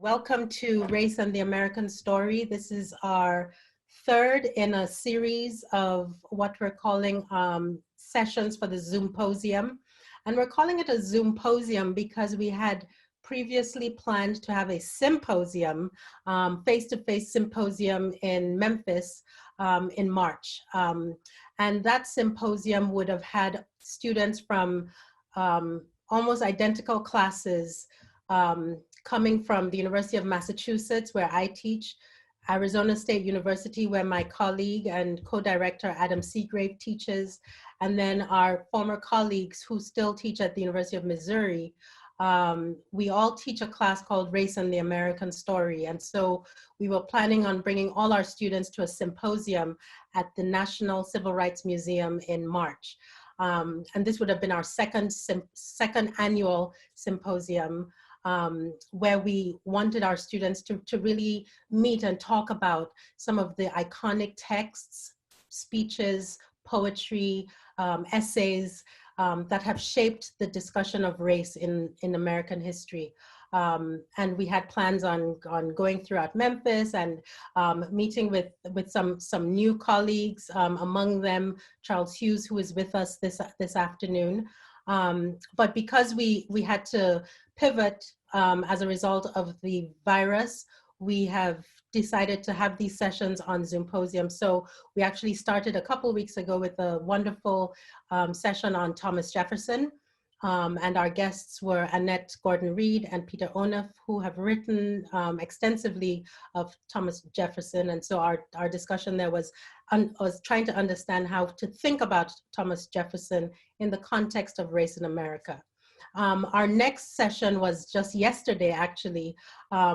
Welcome to Race and the American Story. This is our third in a series of what we're calling sessions for the Zoomposium. And we're calling it a Zoomposium because we had previously planned to have a symposium, face-to-face symposium in Memphis in March. And that symposium would have had students from almost identical classes coming from the University of Massachusetts, where I teach, Arizona State University, where my colleague and co-director Adam Seagrave teaches, and then our former colleagues who still teach at the University of Missouri. We all teach a class called Race and the American Story. And so we were planning on bringing all our students to a symposium at the National Civil Rights Museum in March. And this would have been our second annual symposium, where we wanted our students to really meet and talk about some of the iconic texts, speeches, poetry, essays that have shaped the discussion of race in American history. And we had plans on going throughout Memphis and meeting with some new colleagues, among them Charles Hughes, who is with us this afternoon. But because we had to pivot as a result of the virus, we have decided to have these sessions on Zoomposium. So we actually started a couple weeks ago with a wonderful session on Thomas Jefferson. And our guests were Annette Gordon-Reed and Peter Onuf, who have written extensively of Thomas Jefferson. And so our discussion there was trying to understand how to think about Thomas Jefferson in the context of race in America. Our next session was just yesterday, actually,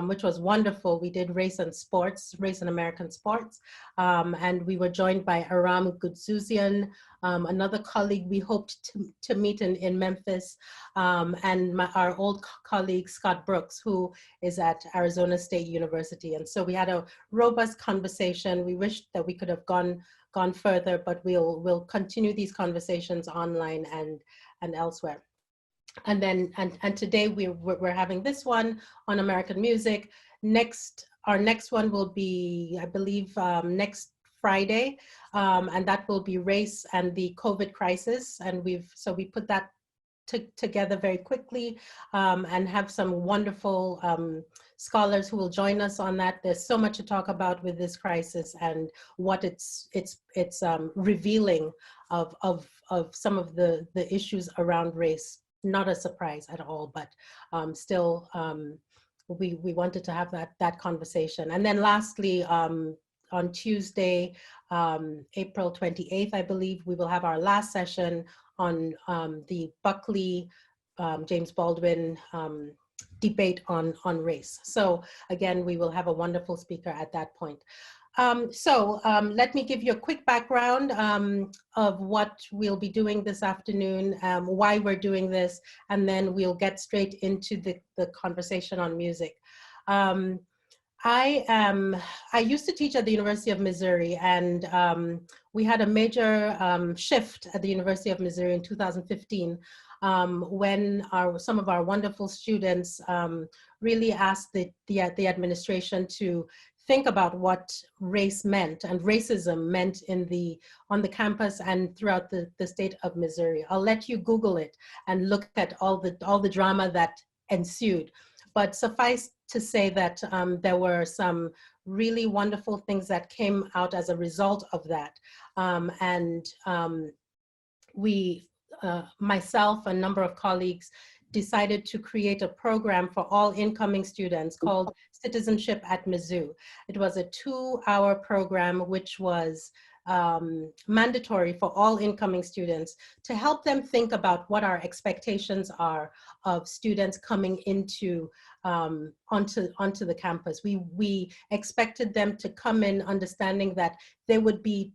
which was wonderful. We did race and sports, race and American sports, and we were joined by Aram Gudzuzian, another colleague we hoped to meet in Memphis, and our old colleague, Scott Brooks, who is at Arizona State University. And so we had a robust conversation. We wished that we could have gone further, but we'll continue these conversations online and elsewhere. And then, and today we're having this one on American music. Our next one will be, I believe, next Friday, and that will be race and the COVID crisis. And we put that together very quickly, and have some wonderful scholars who will join us on that. There's so much to talk about with this crisis and what it's revealing of some of the issues around race. Not a surprise at all, but still, we wanted to have that conversation. And then lastly, on Tuesday, April 28th, I believe, we will have our last session on the Buckley, James Baldwin debate on race. So again, we will have a wonderful speaker at that point. Let me give you a quick background of what we'll be doing this afternoon, why we're doing this, and then we'll get straight into the conversation on music. I used to teach at the University of Missouri, and we had a major shift at the University of Missouri in 2015 when some of our wonderful students really asked the administration to think about what race meant and racism meant on the campus and throughout the state of Missouri. I'll let you Google it and look at all the drama that ensued. But suffice to say that there were some really wonderful things that came out as a result of that. Myself, a number of colleagues, decided to create a program for all incoming students called Citizenship at Mizzou. It was a 2-hour program which was mandatory for all incoming students to help them think about what our expectations are of students coming into onto the campus. We expected them to come in understanding that they would be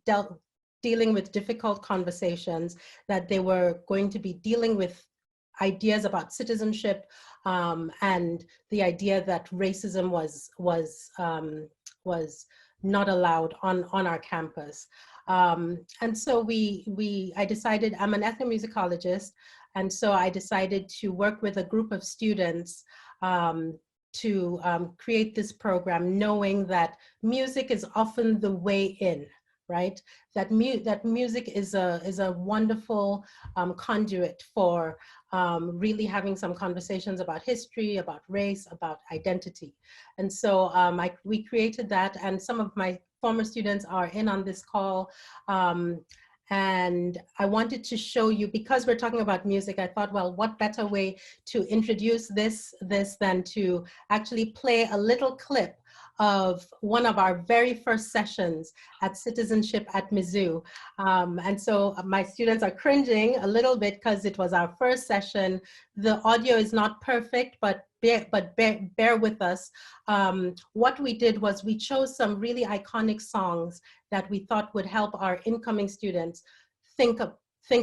dealing with difficult conversations, that they were going to be dealing with ideas about citizenship, and the idea that racism was not allowed on our campus. And so I decided, I'm an ethnomusicologist, and so I decided to work with a group of students create this program, knowing that music is often the way in, right? That music is a wonderful conduit for really having some conversations about history, about race, about identity. And so we created that, and some of my former students are in on this call. And I wanted to show you, because we're talking about music, I thought, well, what better way to introduce this than to actually play a little clip of one of our very first sessions at Citizenship at Mizzou. And so my students are cringing a little bit because it was our first session. The audio is not perfect, but bear with us. What we did was we chose some really iconic songs that we thought would help our incoming students think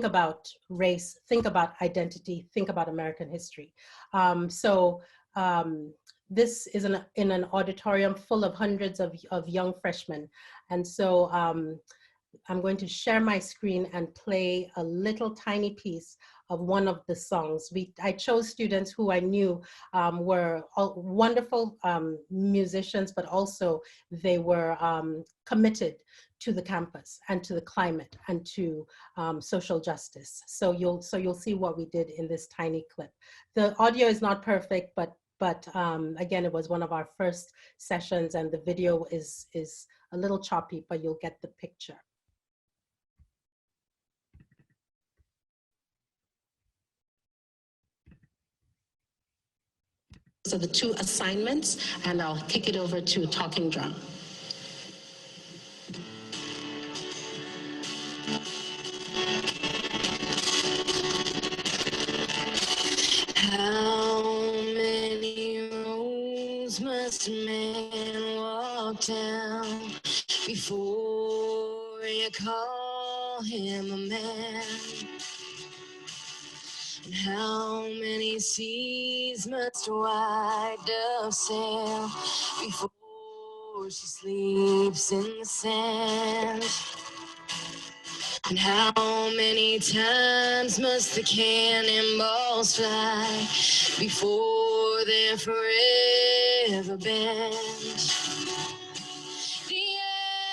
about race, think about identity, think about American history. This is in an auditorium full of hundreds of young freshmen. And so I'm going to share my screen and play a little tiny piece of one of the songs. I chose students who I knew were wonderful musicians, but also they were committed to the campus and to the climate and to social justice. So you'll see what we did in this tiny clip. The audio is not perfect, but again, it was one of our first sessions, and the video is a little choppy, but you'll get the picture. So the two assignments, and I'll kick it over to Talking Drum. How many roads must a man walk down before you call him a man? And how many seas must a white dove sail before she sleeps in the sand? And how many times must the cannonballs fly before they're forever banned? The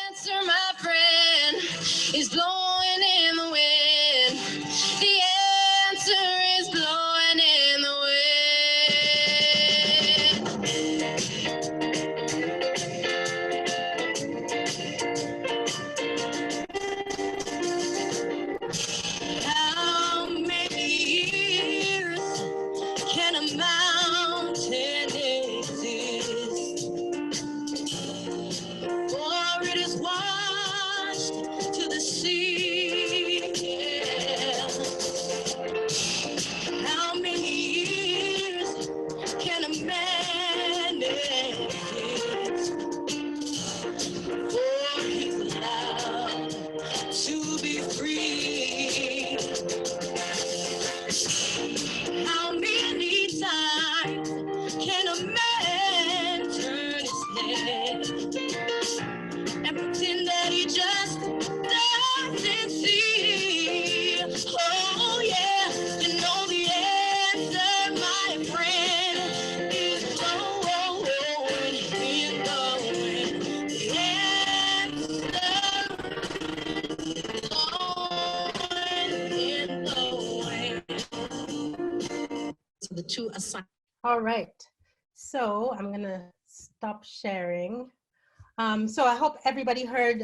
answer, my friend, is blowing in the wind. The answer is blowing in the wind. How many years can a mountain exist? For it is washed to the sea. Yeah. How many years can a man exist before he's allowed to be free? How many times can a man turn his head and pretend that he just doesn't see? Oh yeah, you know the answer, my friend, is blowing in the wind. The answer is blowing in the wind. So the two assignments. All right, so I'm gonna stop sharing. So I hope everybody heard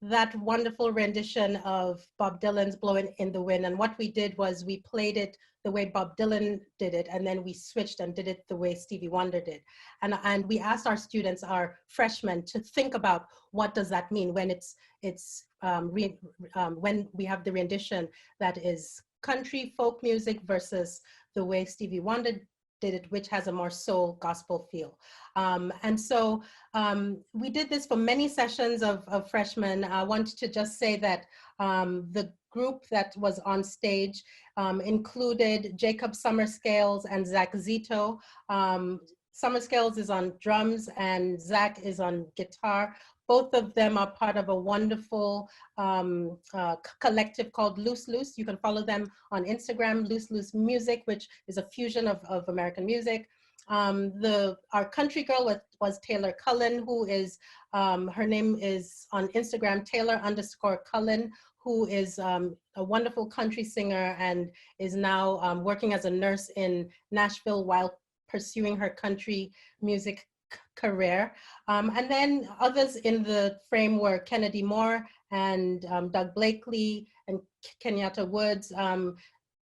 that wonderful rendition of Bob Dylan's Blowing in the Wind. And what we did was we played it the way Bob Dylan did it, and then we switched and did it the way Stevie Wonder did. And we asked our students, our freshmen, to think about what does that mean when when we have the rendition that is country folk music versus the way Stevie Wonder did it, which has a more soul gospel feel. And so we did this for many sessions of freshmen. I want to just say that the group that was on stage included Jacob Summerscales and Zach Zito. Summerscales is on drums and Zach is on guitar. Both of them are part of a wonderful collective called Loose Loose. You can follow them on Instagram, Loose Loose Music, which is a fusion of American music. Our country girl was Taylor Cullen, who is, her name is on Instagram, Taylor_Cullen, who is a wonderful country singer and is now working as a nurse in Nashville while pursuing her country music career. And then others in the frame were Kennedy Moore and Doug Blakely and Kenyatta Woods.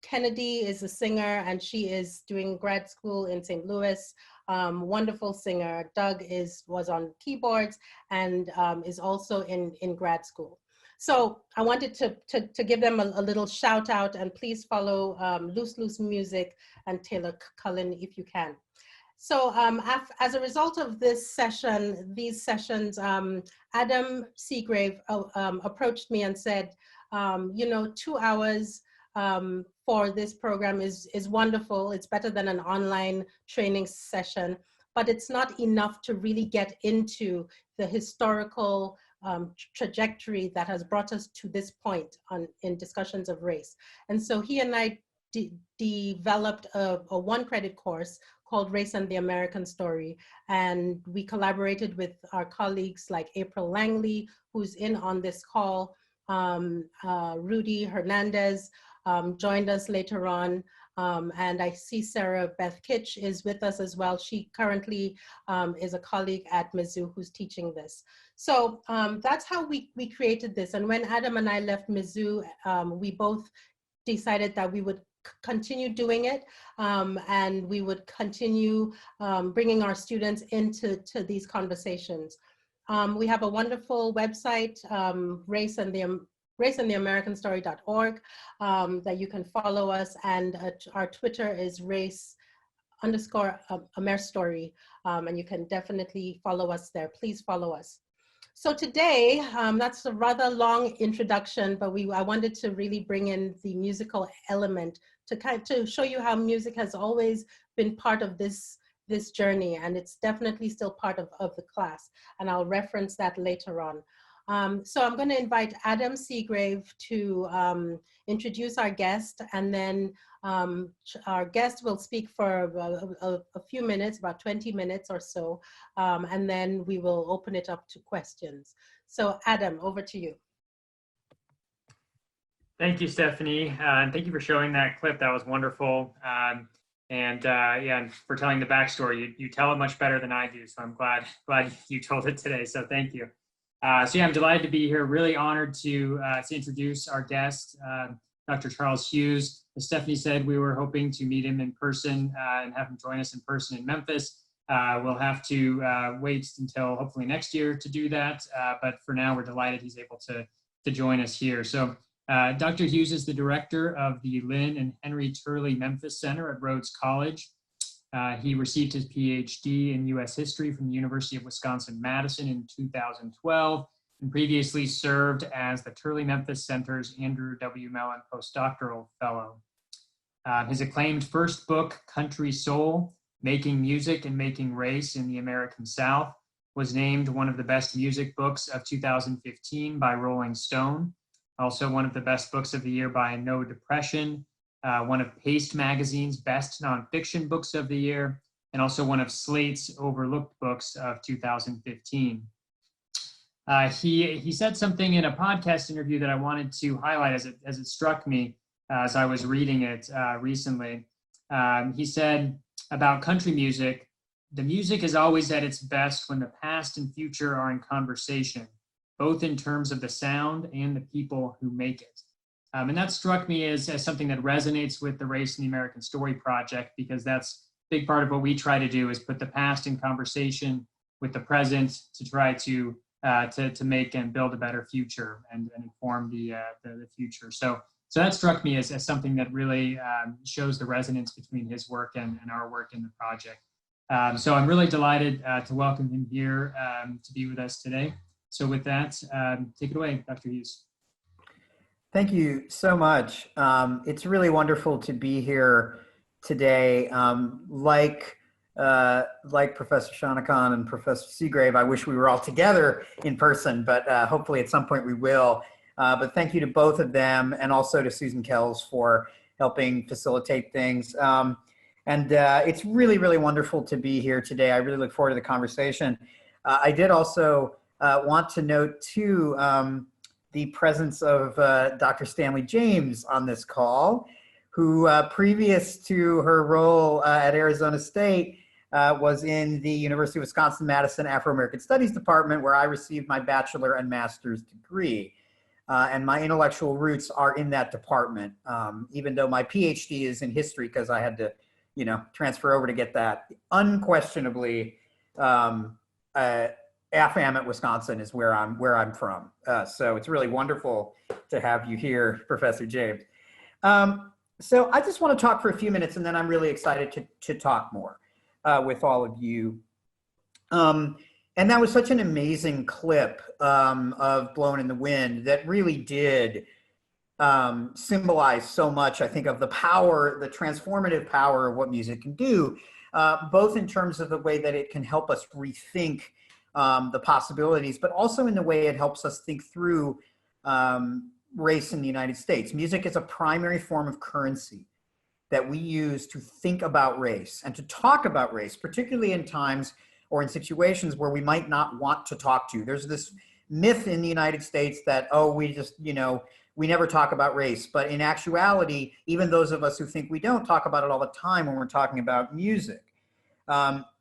Kennedy is a singer and she is doing grad school in St. Louis. Wonderful singer. Doug was on keyboards and is also in grad school. So I wanted to give them a little shout out, and please follow Loose Loose Music and Taylor Cullen if you can. So as a result of this session, these sessions, Adam Seagrave approached me and said, 2 hours for this program is wonderful. It's better than an online training session, but it's not enough to really get into the historical trajectory that has brought us to this point in discussions of race. And so he and I developed a 1-credit course called Race and the American Story. And we collaborated with our colleagues like April Langley, who's in on this call, Rudy Hernandez joined us later on. And I see Sarah Beth Kitch is with us as well. She currently is a colleague at Mizzou who's teaching this. So that's how we created this. And when Adam and I left Mizzou, we both decided that we would continue doing it, and we would continue bringing our students into these conversations. We have a wonderful website, raceandtheamericanstory.org, that you can follow us, and our Twitter is race_AmerStory, and you can definitely follow us there. Please follow us. So today, that's a rather long introduction, but I wanted to really bring in the musical element to show you how music has always been part of this journey, and it's definitely still part of the class, and I'll reference that later on. So I'm going to invite Adam Seagrave to introduce our guest, and then our guest will speak for a few minutes, about 20 minutes or so, and then we will open it up to questions. So Adam, over to you. Thank you, Stephanie, and thank you for showing that clip. That was wonderful, and for telling the backstory. You tell it much better than I do, so I'm glad you told it today. So thank you. So yeah, I'm delighted to be here. Really honored to introduce our guest, Dr. Charles Hughes. As Stephanie said, we were hoping to meet him in person and have him join us in person in Memphis. We'll have to wait until hopefully next year to do that. But for now, we're delighted he's able to join us here. So Dr. Hughes is the director of the Lynne and Henry Turley Memphis Center at Rhodes College. He received his PhD in U.S. history from the University of Wisconsin-Madison in 2012, and previously served as the Turley Memphis Center's Andrew W. Mellon Postdoctoral Fellow. His acclaimed first book, Country Soul: Making Music and Making Race in the American South, was named one of the best music books of 2015 by Rolling Stone. Also one of the best books of the year by No Depression, one of Paste Magazine's best nonfiction books of the year, and also one of Slate's overlooked books of 2015. He said something in a podcast interview that I wanted to highlight as it struck me as I was reading it recently. He said about country music, the music is always at its best when the past and future are in conversation, both in terms of the sound and the people who make it. And that struck me as something that resonates with the Race in the American Story project, because that's a big part of what we try to do, is put the past in conversation with the present to try to make and build a better future and inform the future. So that struck me as something that really shows the resonance between his work and our work in the project. So I'm really delighted to welcome him here to be with us today. So with that, take it away, Dr. Hughes. Thank you so much. It's really wonderful to be here today. Like Professor Shanakan and Professor Seagrave, I wish we were all together in person, but hopefully at some point we will. But thank you to both of them, and also to Susan Kells for helping facilitate things. And And it's really, really wonderful to be here today. I really look forward to the conversation. I did also want to note, too, the presence of Dr. Stanley James on this call, who previous to her role at Arizona State was in the University of Wisconsin-Madison Afro-American Studies Department, where I received my bachelor and master's degree. And my intellectual roots are in that department, even though my PhD is in history because I had to, transfer over to get that. Unquestionably, AFAM at Wisconsin is where I'm from. So it's really wonderful to have you here, Professor James. So I just want to talk for a few minutes, and then I'm really excited to talk more with all of you. And that was such an amazing clip of Blowin' in the Wind that really did symbolize so much, I think, of the power, the transformative power of what music can do, both in terms of the way that it can help us rethink the possibilities, but also in the way it helps us think through race in the United States. Music is a primary form of currency that we use to think about race and to talk about race, particularly in times or in situations where we might not want to talk to. There's this myth in the United States that, oh, we just, we never talk about race. But in actuality, even those of us who think we don't talk about it all the time when we're talking about music.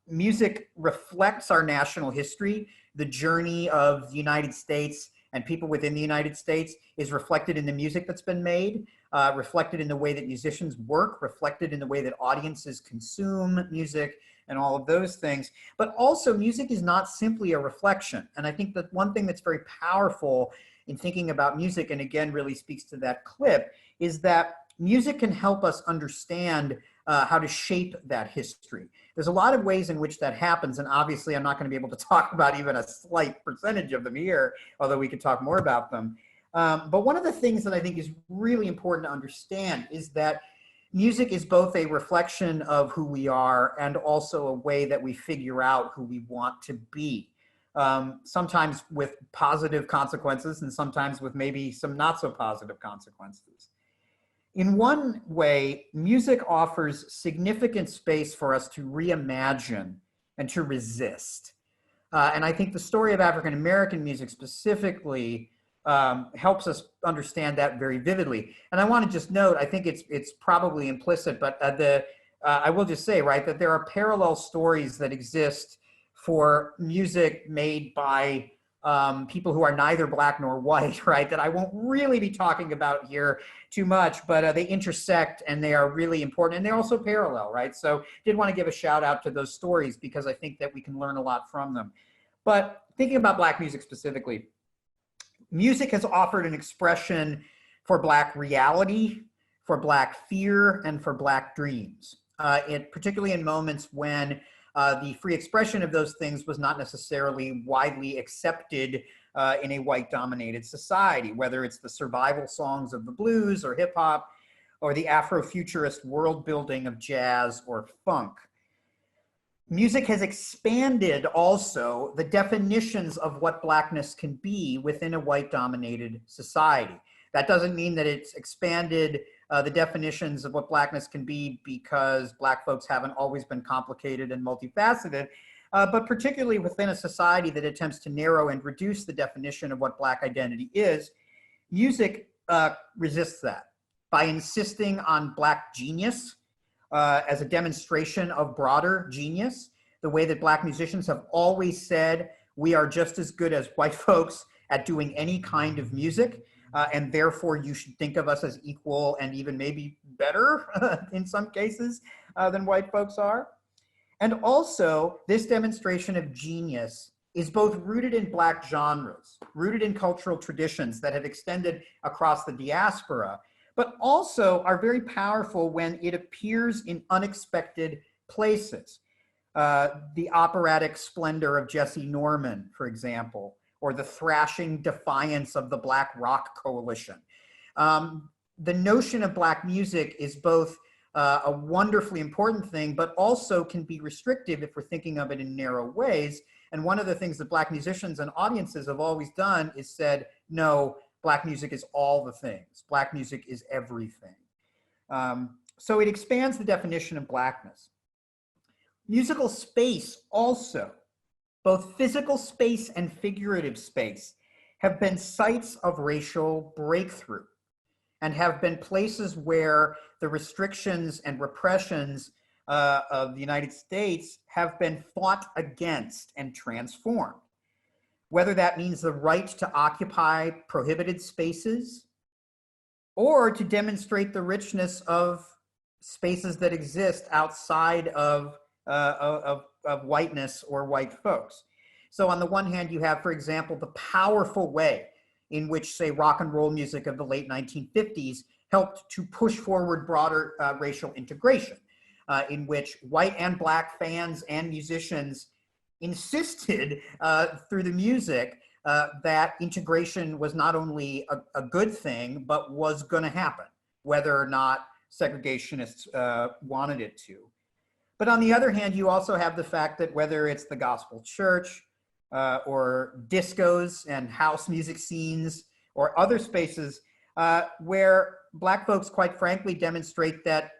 Music reflects our national history. The journey of the United States and people within the United States is reflected in the music that's been made, reflected in the way that musicians work, reflected in the way that audiences consume music, and all of those things. But also, music is not simply a reflection. And I think that one thing that's very powerful in thinking about music, and again really speaks to that clip, is that music can help us understand how to shape that history. There's a lot of ways in which that happens, and obviously I'm not going to be able to talk about even a slight percentage of them here, although we could talk more about them. But one of the things that I think is really important to understand is that music is both a reflection of who we are and also a way that we figure out who we want to be. Sometimes with positive consequences and sometimes with maybe some not so positive consequences. In one way, music offers significant space for us to reimagine and to resist. And I think the story of African American music specifically helps us understand that very vividly. And I want to just note, I think it's probably implicit, but I will just say, right, that there are parallel stories that exist for music made by people who are neither black nor white, right, that I won't really be talking about here too much, but they intersect and they are really important, and they're also parallel, right? So did want to give a shout out to those stories because I think that we can learn a lot from them. But thinking about black music specifically, music has offered an expression for black reality, for black fear, and for black dreams. Particularly in moments when the free expression of those things was not necessarily widely accepted in a white-dominated society, whether it's the survival songs of the blues or hip-hop, or the Afrofuturist world-building of jazz or funk. Music has expanded also the definitions of what blackness can be within a white-dominated society. That doesn't mean that it's expanded the definitions of what blackness can be because black folks haven't always been complicated and multifaceted, but particularly within a society that attempts to narrow and reduce the definition of what black identity is, music resists that by insisting on black genius as a demonstration of broader genius, the way that black musicians have always said, we are just as good as white folks at doing any kind of music. And therefore you should think of us as equal and even maybe better in some cases than white folks are. And also this demonstration of genius is both rooted in black genres, rooted in cultural traditions that have extended across the diaspora, but also are very powerful when it appears in unexpected places. The operatic splendor of Jesse Norman, for example, or the thrashing defiance of the Black Rock Coalition. The notion of black music is both a wonderfully important thing, but also can be restrictive if we're thinking of it in narrow ways. And one of the things that black musicians and audiences have always done is said, no, black music is all the things. Black music is everything. So it expands the definition of Blackness. Musical space also, both physical space and figurative space, have been sites of racial breakthrough and have been places where the restrictions and repressions of the United States have been fought against and transformed. Whether that means the right to occupy prohibited spaces or to demonstrate the richness of spaces that exist outside of whiteness or white folks. So on the one hand, you have, for example, the powerful way in which, say, rock and roll music of the late 1950s helped to push forward broader racial integration, in which white and black fans and musicians insisted through the music that integration was not only a good thing, but was going to happen, whether or not segregationists wanted it to. But on the other hand, you also have the fact that whether it's the gospel church or discos and house music scenes or other spaces where Black folks, quite frankly, demonstrate that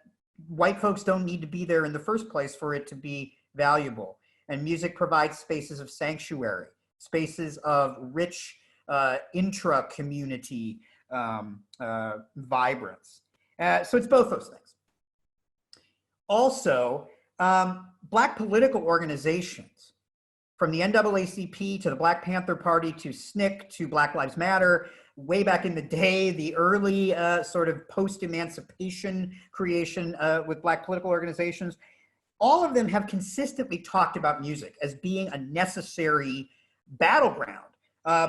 white folks don't need to be there in the first place for it to be valuable. And music provides spaces of sanctuary, spaces of rich intra-community vibrance. So it's both those things. Also, Black political organizations, from the NAACP to the Black Panther Party to SNCC to Black Lives Matter, way back in the day, the early sort of post-emancipation creation with Black political organizations, all of them have consistently talked about music as being a necessary battleground,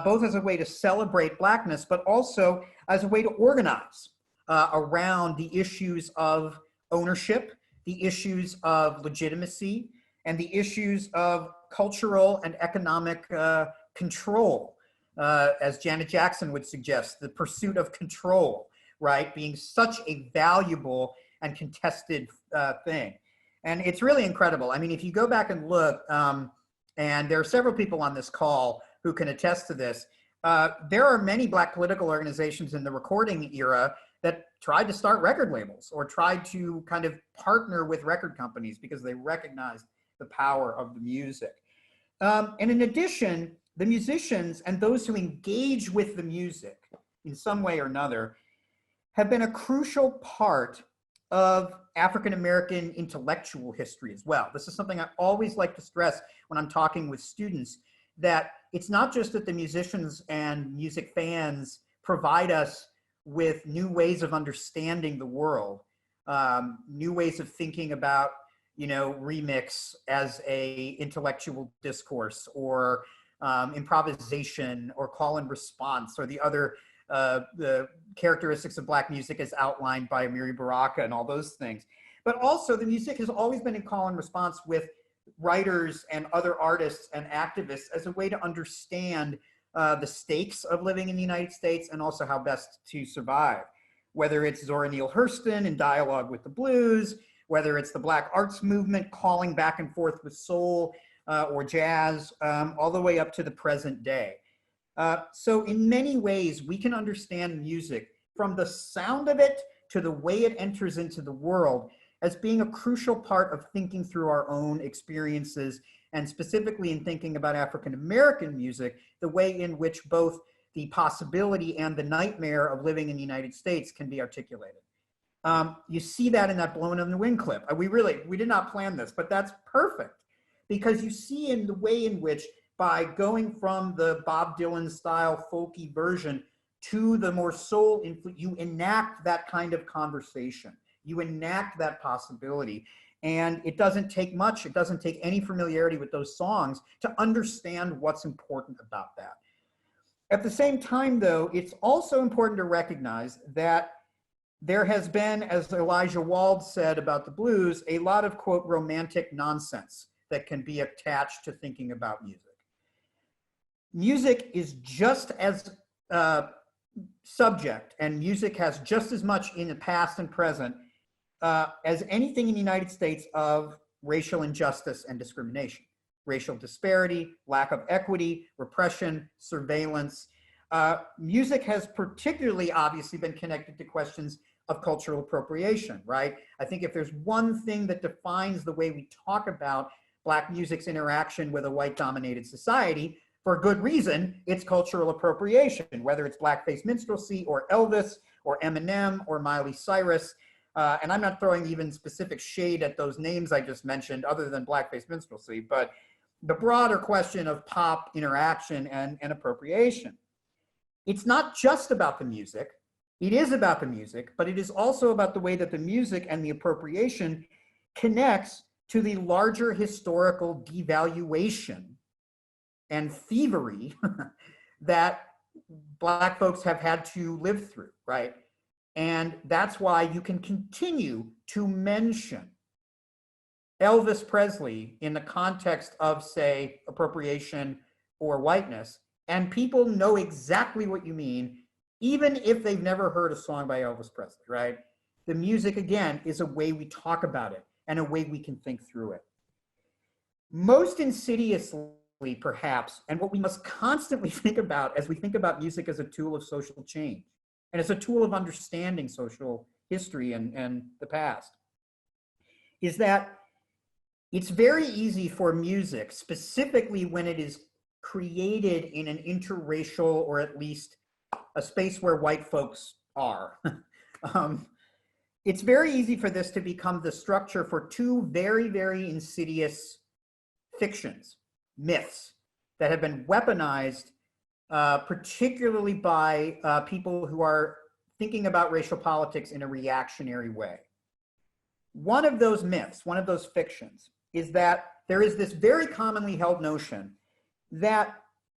both as a way to celebrate Blackness, but also as a way to organize around the issues of ownership, the issues of legitimacy, and the issues of cultural and economic control. As Janet Jackson would suggest, the pursuit of control, right, being such a valuable and contested thing. And it's really incredible. I mean, if you go back and look, and there are several people on this call who can attest to this, there are many Black political organizations in the recording era that tried to start record labels or tried to kind of partner with record companies because they recognized the power of the music. And in addition, the musicians and those who engage with the music in some way or another have been a crucial part of African-American intellectual history as well. This is something I always like to stress when I'm talking with students, that it's not just that the musicians and music fans provide us with new ways of understanding the world, new ways of thinking about, you know, remix as a intellectual discourse, or improvisation, or call and response, or the other the characteristics of Black music as outlined by Amiri Baraka and all those things. But also the music has always been in call and response with writers and other artists and activists as a way to understand the stakes of living in the United States and also how best to survive. Whether it's Zora Neale Hurston in Dialogue with the Blues, whether it's the Black arts movement calling back and forth with soul or jazz, all the way up to the present day. So in many ways, we can understand music from the sound of it to the way it enters into the world as being a crucial part of thinking through our own experiences, and specifically in thinking about African-American music, the way in which both the possibility and the nightmare of living in the United States can be articulated. You see that in that Blowin' in the Wind clip. We did not plan this, but that's perfect, because you see in the way in which, by going from the Bob Dylan style folky version to the more soul influence, you enact that kind of conversation. You enact that possibility. And it doesn't take much, it doesn't take any familiarity with those songs to understand what's important about that. At the same time, though, it's also important to recognize that there has been, as Elijah Wald said about the blues, a lot of, quote, romantic nonsense that can be attached to thinking about music. Music is just as subject, and music has just as much in the past and present as anything in the United States of racial injustice and discrimination, racial disparity, lack of equity, repression, surveillance. Music has particularly obviously been connected to questions of cultural appropriation, right? I think if there's one thing that defines the way we talk about Black music's interaction with a white-dominated society, for good reason, it's cultural appropriation, whether it's blackface minstrelsy or Elvis or Eminem or Miley Cyrus. And I'm not throwing even specific shade at those names I just mentioned other than blackface minstrelsy, but the broader question of pop interaction and appropriation. It's not just about the music. It is about the music, but it is also about the way that the music and the appropriation connects to the larger historical devaluation and thievery that Black folks have had to live through, right? And that's why you can continue to mention Elvis Presley in the context of, say, appropriation or whiteness, and people know exactly what you mean, even if they've never heard a song by Elvis Presley, right? The music, again, is a way we talk about it and a way we can think through it. Most insidiously, perhaps, and what we must constantly think about as we think about music as a tool of social change and as a tool of understanding social history and the past, is that it's very easy for music, specifically when it is created in an interracial or at least a space where white folks are. It's very easy for this to become the structure for two very, very insidious fictions, myths that have been weaponized, particularly by people who are thinking about racial politics in a reactionary way. One of those myths, one of those fictions, is that there is this very commonly held notion that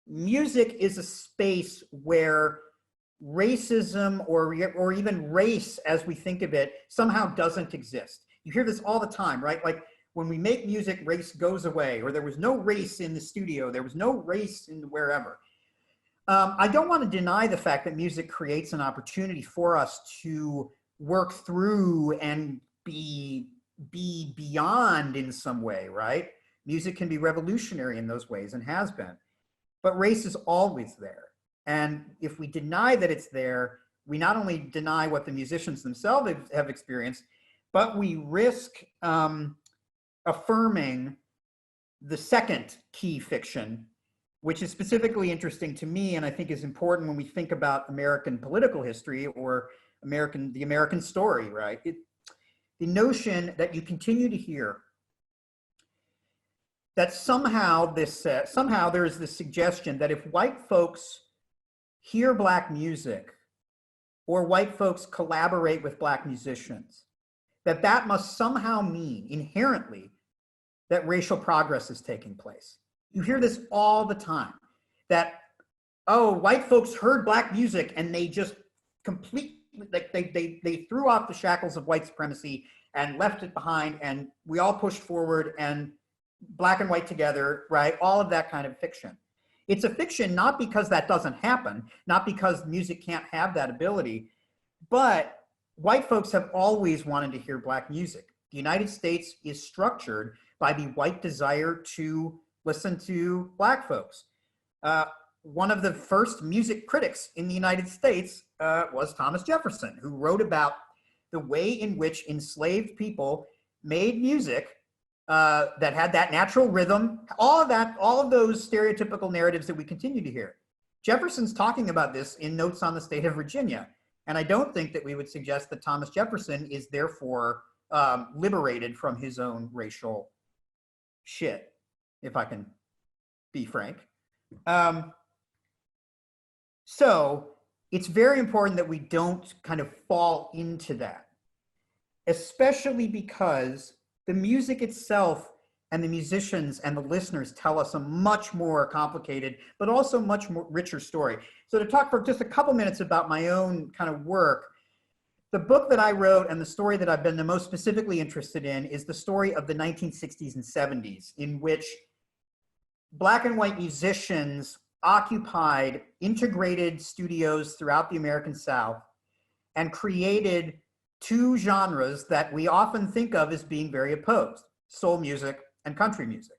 music is a space where racism or even race as we think of it somehow doesn't exist. You hear this all the time, right? Like when we make music, race goes away, or there was no race in the studio, there was no race in wherever. I don't want to deny the fact that music creates an opportunity for us to work through and be beyond in some way, right? Music can be revolutionary in those ways and has been, but race is always there. And if we deny that it's there, we not only deny what the musicians themselves have experienced, but we risk affirming the second key fiction, which is specifically interesting to me and I think is important when we think about American political history or the American story, right? The notion that you continue to hear that somehow there is this suggestion that if white folks hear Black music or white folks collaborate with Black musicians, that must somehow mean inherently that racial progress is taking place. You hear this all the time, that, oh, white folks heard Black music and they just completely, like they threw off the shackles of white supremacy and left it behind, and we all pushed forward and Black and white together, right? All of that kind of fiction. It's a fiction not because that doesn't happen, not because music can't have that ability, but white folks have always wanted to hear Black music. The United States is structured by the white desire to listen to Black folks. One of the first music critics in the United States was Thomas Jefferson, who wrote about the way in which enslaved people made music that had that natural rhythm, all of those stereotypical narratives that we continue to hear. Jefferson's talking about this in Notes on the State of Virginia. And I don't think that we would suggest that Thomas Jefferson is therefore liberated from his own racial shit, if I can be frank. So it's very important that we don't kind of fall into that, especially because the music itself and the musicians and the listeners tell us a much more complicated, but also much more richer story. So to talk for just a couple minutes about my own kind of work, the book that I wrote and the story that I've been the most specifically interested in is the story of the 1960s and 70s, in which Black and white musicians occupied integrated studios throughout the American South and created two genres that we often think of as being very opposed: soul music and country music.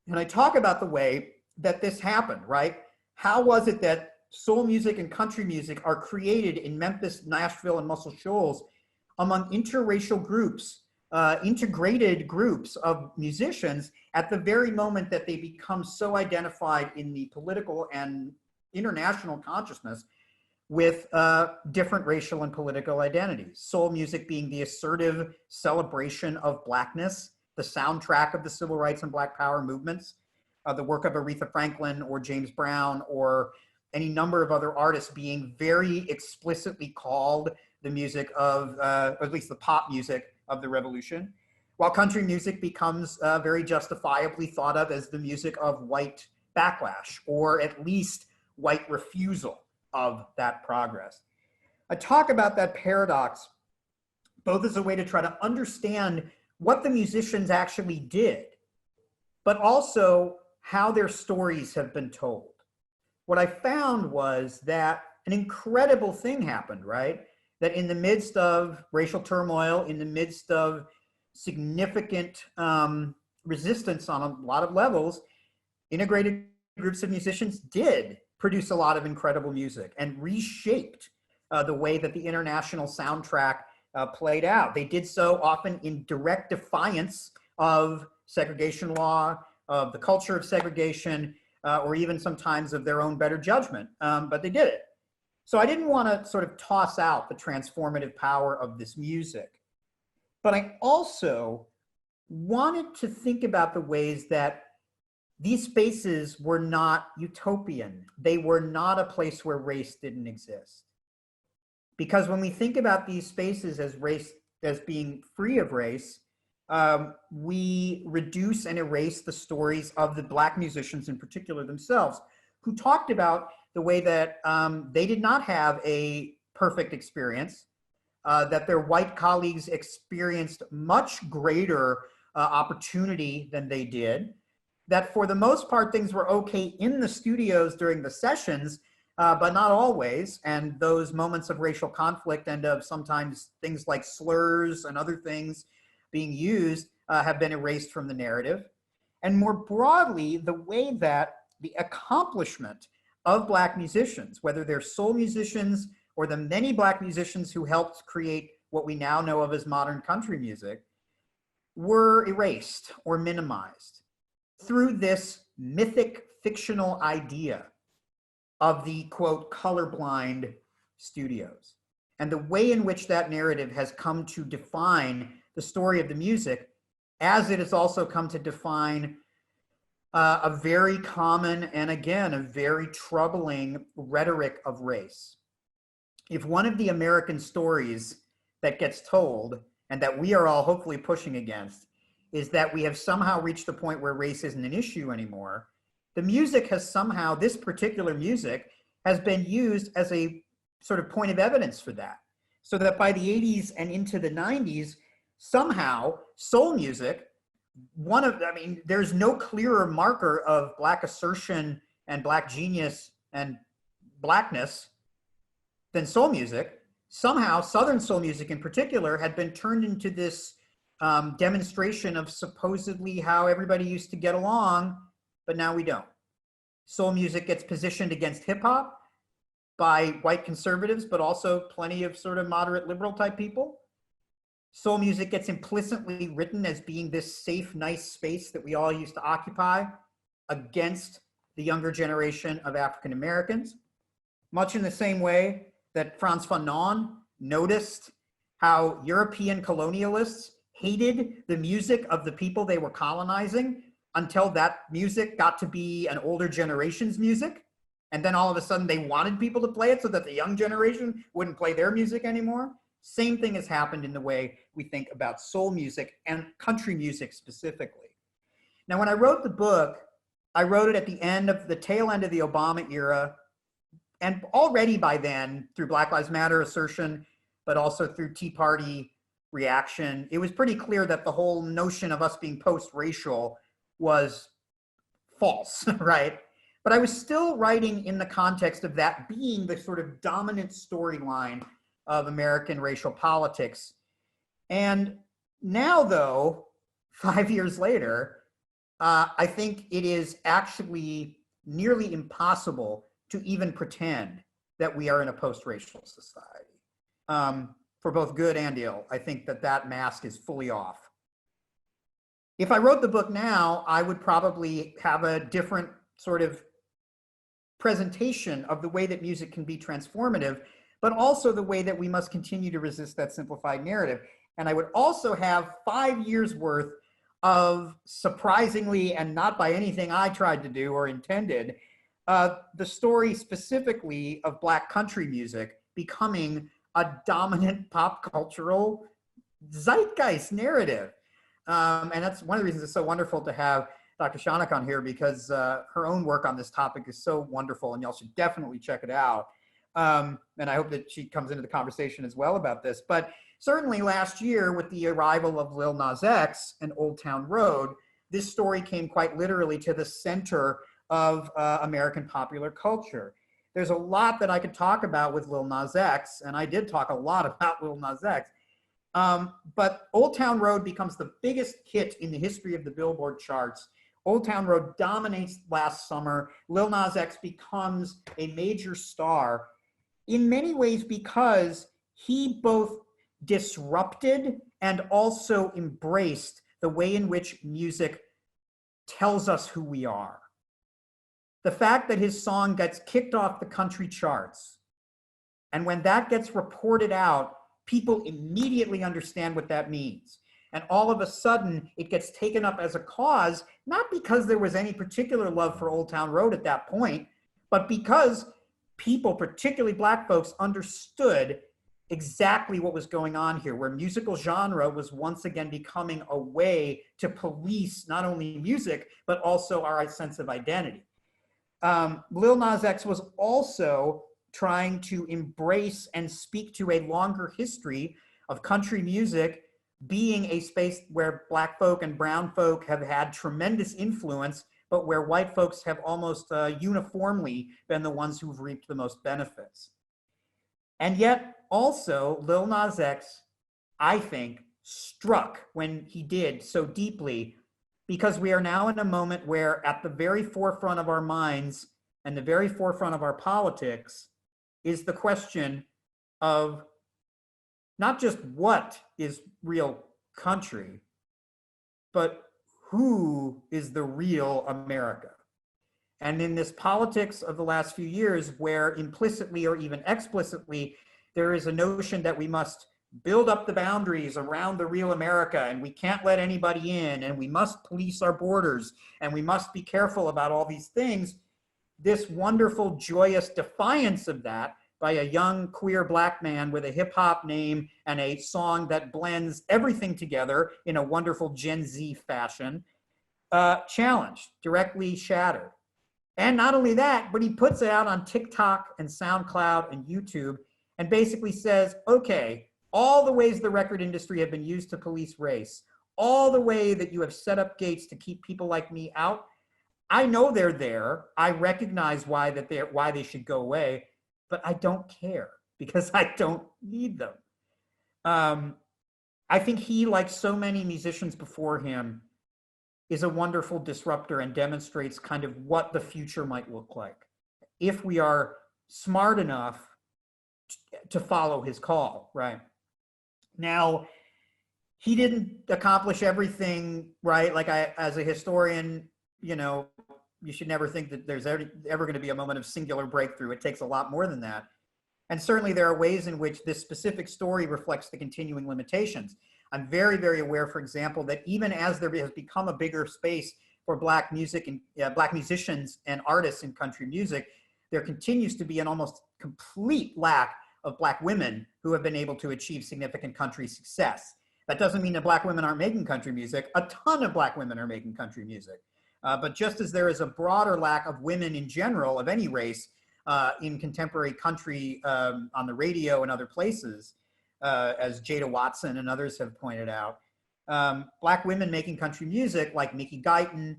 And I talk about the way that this happened, right? How was it that soul music and country music are created in Memphis, Nashville, and Muscle Shoals among interracial groups, integrated groups of musicians at the very moment that they become so identified in the political and international consciousness with different racial and political identities. Soul music being the assertive celebration of Blackness, the soundtrack of the civil rights and Black Power movements, the work of Aretha Franklin or James Brown or any number of other artists being very explicitly called the music of, or at least the pop music of the revolution, while country music becomes very justifiably thought of as the music of white backlash, or at least white refusal of that progress. I talk about that paradox both as a way to try to understand what the musicians actually did, but also how their stories have been told. What I found was that an incredible thing happened, right? That in the midst of racial turmoil, in the midst of significant resistance on a lot of levels, integrated groups of musicians did produce a lot of incredible music and reshaped the way that the international soundtrack played out. They did so often in direct defiance of segregation law, of the culture of segregation, or even sometimes of their own better judgment, but they did it. So I didn't want to sort of toss out the transformative power of this music, but I also wanted to think about the ways that these spaces were not utopian. They were not a place where race didn't exist. Because when we think about these spaces as race, as being free of race, we reduce and erase the stories of the Black musicians in particular themselves, who talked about the way that they did not have a perfect experience, that their white colleagues experienced much greater opportunity than they did, that for the most part things were okay in the studios during the sessions, but not always, and those moments of racial conflict and of sometimes things like slurs and other things being used have been erased from the narrative. And more broadly, the way that the accomplishment of Black musicians, whether they're soul musicians or the many Black musicians who helped create what we now know of as modern country music, were erased or minimized through this mythic fictional idea of the, quote, colorblind studios, and the way in which that narrative has come to define the story of the music, as it has also come to define a very common and, again, a very troubling rhetoric of race. If one of the American stories that gets told, and that we are all hopefully pushing against, is that we have somehow reached the point where race isn't an issue anymore, the music has somehow, this particular music has been used as a sort of point of evidence for that. So that by the 80s and into the 90s, somehow soul music, there's no clearer marker of Black assertion and Black genius and Blackness than soul music. Somehow Southern soul music in particular had been turned into this demonstration of supposedly how everybody used to get along, but now we don't. Soul music gets positioned against hip hop by white conservatives, but also plenty of sort of moderate liberal type people. Soul music gets implicitly written as being this safe, nice space that we all used to occupy against the younger generation of African Americans. Much in the same way that Frantz Fanon noticed how European colonialists hated the music of the people they were colonizing until that music got to be an older generation's music. And then all of a sudden they wanted people to play it so that the young generation wouldn't play their music anymore. Same thing has happened in the way we think about soul music and country music specifically. Now, when I wrote the book, I wrote it at the end of the tail end of the Obama era. And already by then, through Black Lives Matter assertion, but also through Tea Party reaction, it was pretty clear that the whole notion of us being post-racial was false, right? But I was still writing in the context of that being the sort of dominant storyline of American racial politics. And now, though, 5 years later, I think it is actually nearly impossible to even pretend that we are in a post-racial society. For both good and ill, I think that that mask is fully off. If I wrote the book now, I would probably have a different sort of presentation of the way that music can be transformative, but also the way that we must continue to resist that simplified narrative. And I would also have 5 years worth of, surprisingly, and not by anything I tried to do or intended, the story specifically of Black country music becoming a dominant pop cultural zeitgeist narrative. And that's one of the reasons it's so wonderful to have Dr. Shanak on here, because her own work on this topic is so wonderful, and y'all should definitely check it out. And I hope that she comes into the conversation as well about this. But certainly last year, with the arrival of Lil Nas X and Old Town Road, this story came quite literally to the center of American popular culture. There's a lot that I could talk about with Lil Nas X, and I did talk a lot about Lil Nas X. But Old Town Road becomes the biggest hit in the history of the Billboard charts. Old Town Road dominates last summer. Lil Nas X becomes a major star in many ways because he both disrupted and also embraced the way in which music tells us who we are. The fact that his song gets kicked off the country charts, and when that gets reported out, people immediately understand what that means. And all of a sudden, it gets taken up as a cause, not because there was any particular love for Old Town Road at that point, but because people, particularly Black folks, understood exactly what was going on here, where musical genre was once again becoming a way to police not only music, but also our sense of identity. Lil Nas X was also trying to embrace and speak to a longer history of country music being a space where Black folk and brown folk have had tremendous influence, but where white folks have almost uniformly been the ones who've reaped the most benefits. And yet also Lil Nas X, I think, struck when he did so deeply, because we are now in a moment where at the very forefront of our minds and the very forefront of our politics is the question of not just what is real country, but who is the real America. And in this politics of the last few years, where implicitly or even explicitly, there is a notion that we must build up the boundaries around the real America, and we can't let anybody in, and we must police our borders, and we must be careful about all these things, this wonderful, joyous defiance of that by a young queer Black man with a hip hop name and a song that blends everything together in a wonderful Gen Z fashion, challenged, directly shattered. And not only that, but he puts it out on TikTok and SoundCloud and YouTube and basically says, okay, all the ways the record industry have been used to police race, all the way that you have set up gates to keep people like me out, I know they're there. I recognize why they should go away, but I don't care because I don't need them. I think he, like so many musicians before him, is a wonderful disruptor and demonstrates kind of what the future might look like if we are smart enough to follow his call, right? Now, he didn't accomplish everything, right? Like as a historian, you know, you should never think that there's ever going to be a moment of singular breakthrough. It takes a lot more than that. And certainly there are ways in which this specific story reflects the continuing limitations. I'm very, very aware, for example, that even as there has become a bigger space for Black music and Black musicians and artists in country music, there continues to be an almost complete lack of Black women who have been able to achieve significant country success. That doesn't mean that Black women aren't making country music. A ton of Black women are making country music. But just as there is a broader lack of women in general of any race in contemporary country on the radio and other places, as Jada Watson and others have pointed out, Black women making country music like Mickey Guyton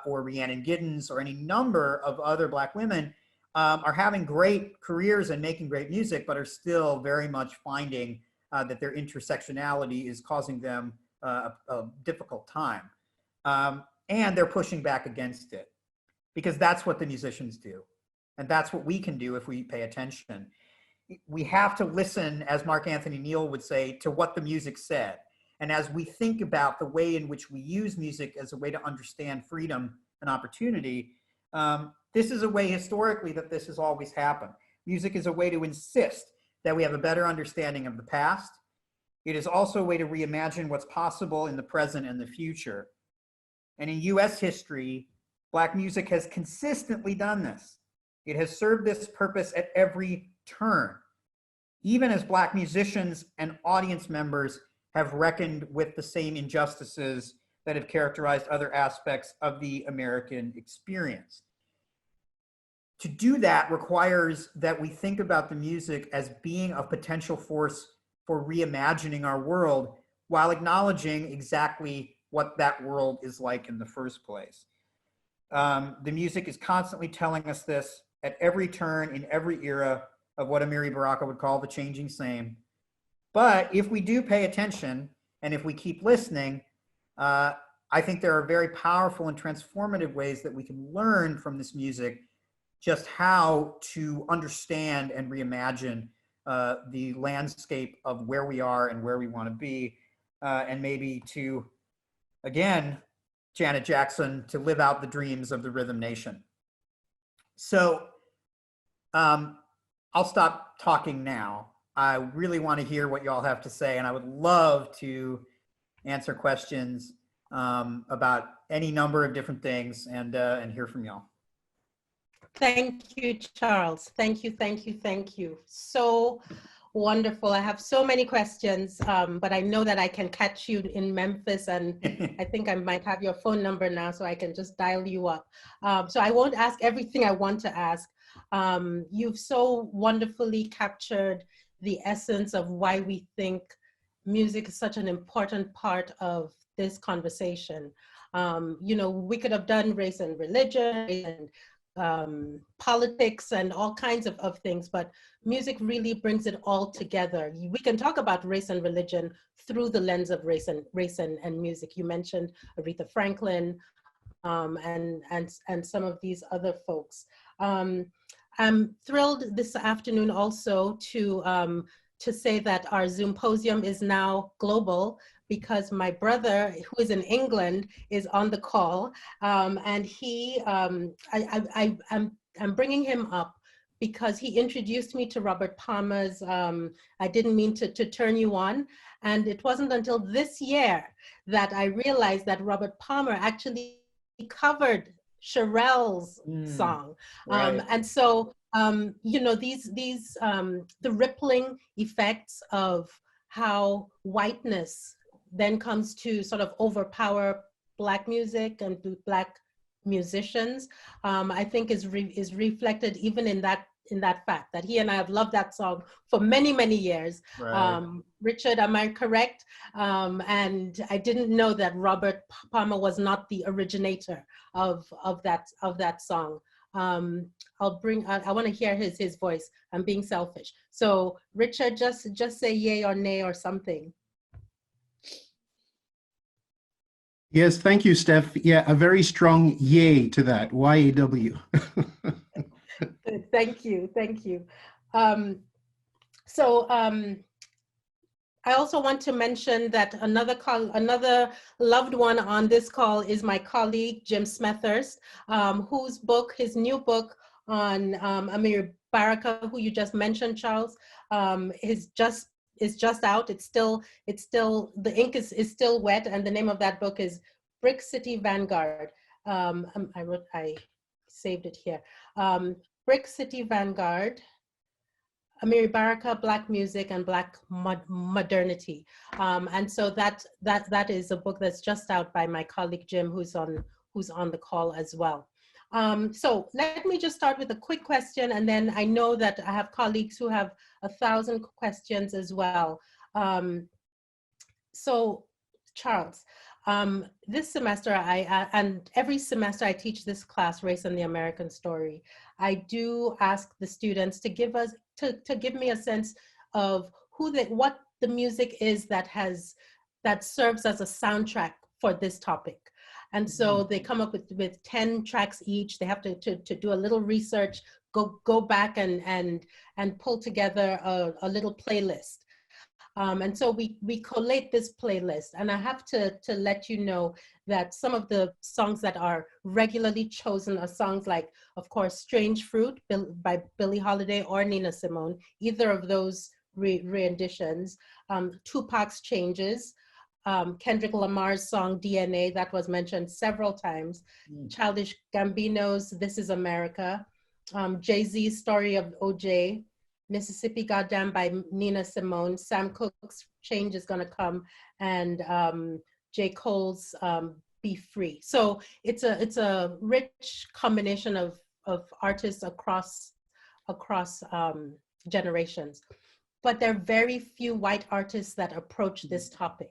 or Rhiannon Giddens or any number of other Black women are having great careers and making great music, but are still very much finding that their intersectionality is causing them a difficult time. And they're pushing back against it because that's what the musicians do. And that's what we can do if we pay attention. We have to listen, as Mark Anthony Neal would say, to what the music said. And as we think about the way in which we use music as a way to understand freedom and opportunity, this is a way historically that this has always happened. Music is a way to insist that we have a better understanding of the past. It is also a way to reimagine what's possible in the present and the future. And in US history, Black music has consistently done this. It has served this purpose at every turn, even as Black musicians and audience members have reckoned with the same injustices that have characterized other aspects of the American experience. To do that requires that we think about the music as being a potential force for reimagining our world while acknowledging exactly what that world is like in the first place. The music is constantly telling us this at every turn in every era of what Amiri Baraka would call the changing same. But if we do pay attention and if we keep listening, I think there are very powerful and transformative ways that we can learn from this music just how to understand and reimagine the landscape of where we are and where we want to be, and maybe to, again, Janet Jackson, to live out the dreams of the Rhythm Nation. So I'll stop talking now. I really want to hear what y'all have to say, and I would love to answer questions about any number of different things and hear from y'all. Thank you, Charles. Thank you, thank you, thank you. So wonderful. I have so many questions, but I know that I can catch you in Memphis, and I think I might have your phone number now, so I can just dial you up. So I won't ask everything I want to ask. You've so wonderfully captured the essence of why we think music is such an important part of this conversation. You know, we could have done race and religion and politics and all kinds of things, but music really brings it all together. We can talk about race and religion through the lens of race and music. You mentioned Aretha Franklin and some of these other folks. I'm thrilled this afternoon also to say that our Zoomposium is now global, because my brother, who is in England, is on the call, and he, I'm bringing him up because he introduced me to Robert Palmer's I Didn't Mean to Turn You On, and it wasn't until this year that I realized that Robert Palmer actually covered Cheryl's song. Right. And so, you know, the rippling effects of how whiteness then comes to sort of overpower Black music and Black musicians, I think is reflected even in that fact that he and I have loved that song for many, many years. Right. Richard, am I correct? And I didn't know that Robert Palmer was not the originator of that song. I want to hear his voice. I'm being selfish. So Richard, just say yay or nay or something. Yes, thank you, Steph. Yeah, a very strong yay to that, Y-A-W. Thank you, thank you. I also want to mention that another loved one on this call is my colleague, Jim Smethurst, his new book on Amiri Baraka, who you just mentioned, Charles, is just out. It's still, the ink is still wet, and the name of that book is Brick City Vanguard. I saved it here. Brick City Vanguard, Amiri Baraka, Black Music and Black Modernity. And so that is a book that's just out by my colleague Jim, who's on the call as well. So let me just start with a quick question, and then I know that I have colleagues who have 1,000 questions as well. So Charles, this semester and every semester I teach this class, Race and the American Story, I do ask the students to give me a sense of what the music is that serves as a soundtrack for this topic. And so they come up with 10 tracks each. They have to do a little research go back and pull together a little playlist. And so we collate this playlist, and I have to let you know that some of the songs that are regularly chosen are songs like, of course, Strange Fruit by Billie Holiday or Nina Simone, either of those renditions, Tupac's Changes, Kendrick Lamar's song DNA, that was mentioned several times, Childish Gambino's This Is America, Jay-Z's Story of OJ, Mississippi Goddamn by Nina Simone, Sam Cooke's Change Is Gonna Come, and J. Cole's Be Free. So it's a rich combination of artists across generations. But there are very few white artists that approach this topic.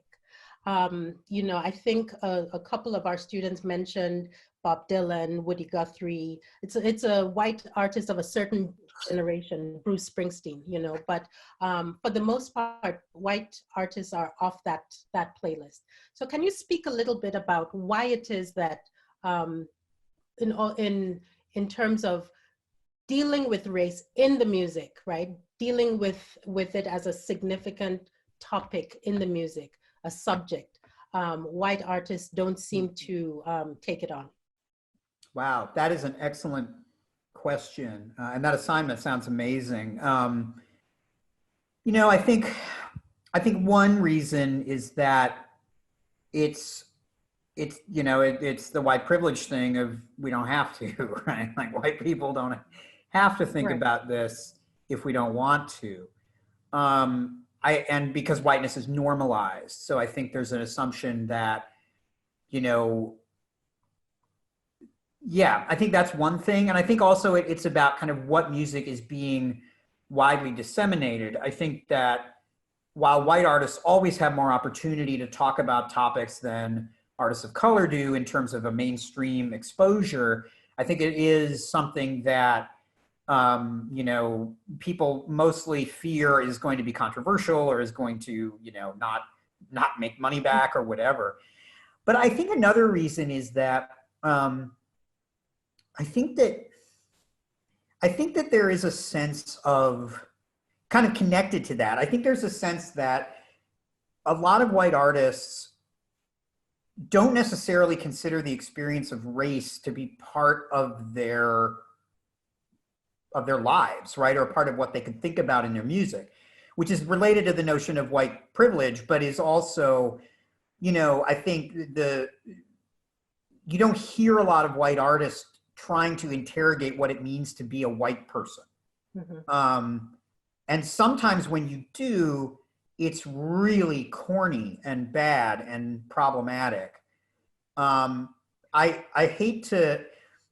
You know, I think a couple of our students mentioned Bob Dylan, Woody Guthrie. It's a white artist of a certain generation, Bruce Springsteen, you know, but for the most part, white artists are off that playlist. So can you speak a little bit about why it is that in terms of dealing with race in the music, right? Dealing with it as a significant topic in the music, a subject, white artists don't seem to take it on. Wow, that is an excellent question. And that assignment sounds amazing. You know, I think one reason is that it's you know, it's the white privilege thing of we don't have to, right? Like white people don't have to think about this if we don't want to. And because whiteness is normalized. So I think there's an assumption that, you know, yeah, I think that's one thing. And I think also it's about kind of what music is being widely disseminated. I think that while white artists always have more opportunity to talk about topics than artists of color do in terms of a mainstream exposure, I think it is something that, you know, people mostly fear is going to be controversial or is going to, you know, not make money back or whatever. But I think another reason is that I think that there is a sense of kind of connected to that. I think there's a sense that a lot of white artists don't necessarily consider the experience of race to be part of their lives, right? Or part of what they can think about in their music, which is related to the notion of white privilege, but is also, you know, I think you don't hear a lot of white artists trying to interrogate what it means to be a white person. Mm-hmm. And sometimes when you do, it's really corny and bad and problematic. I hate to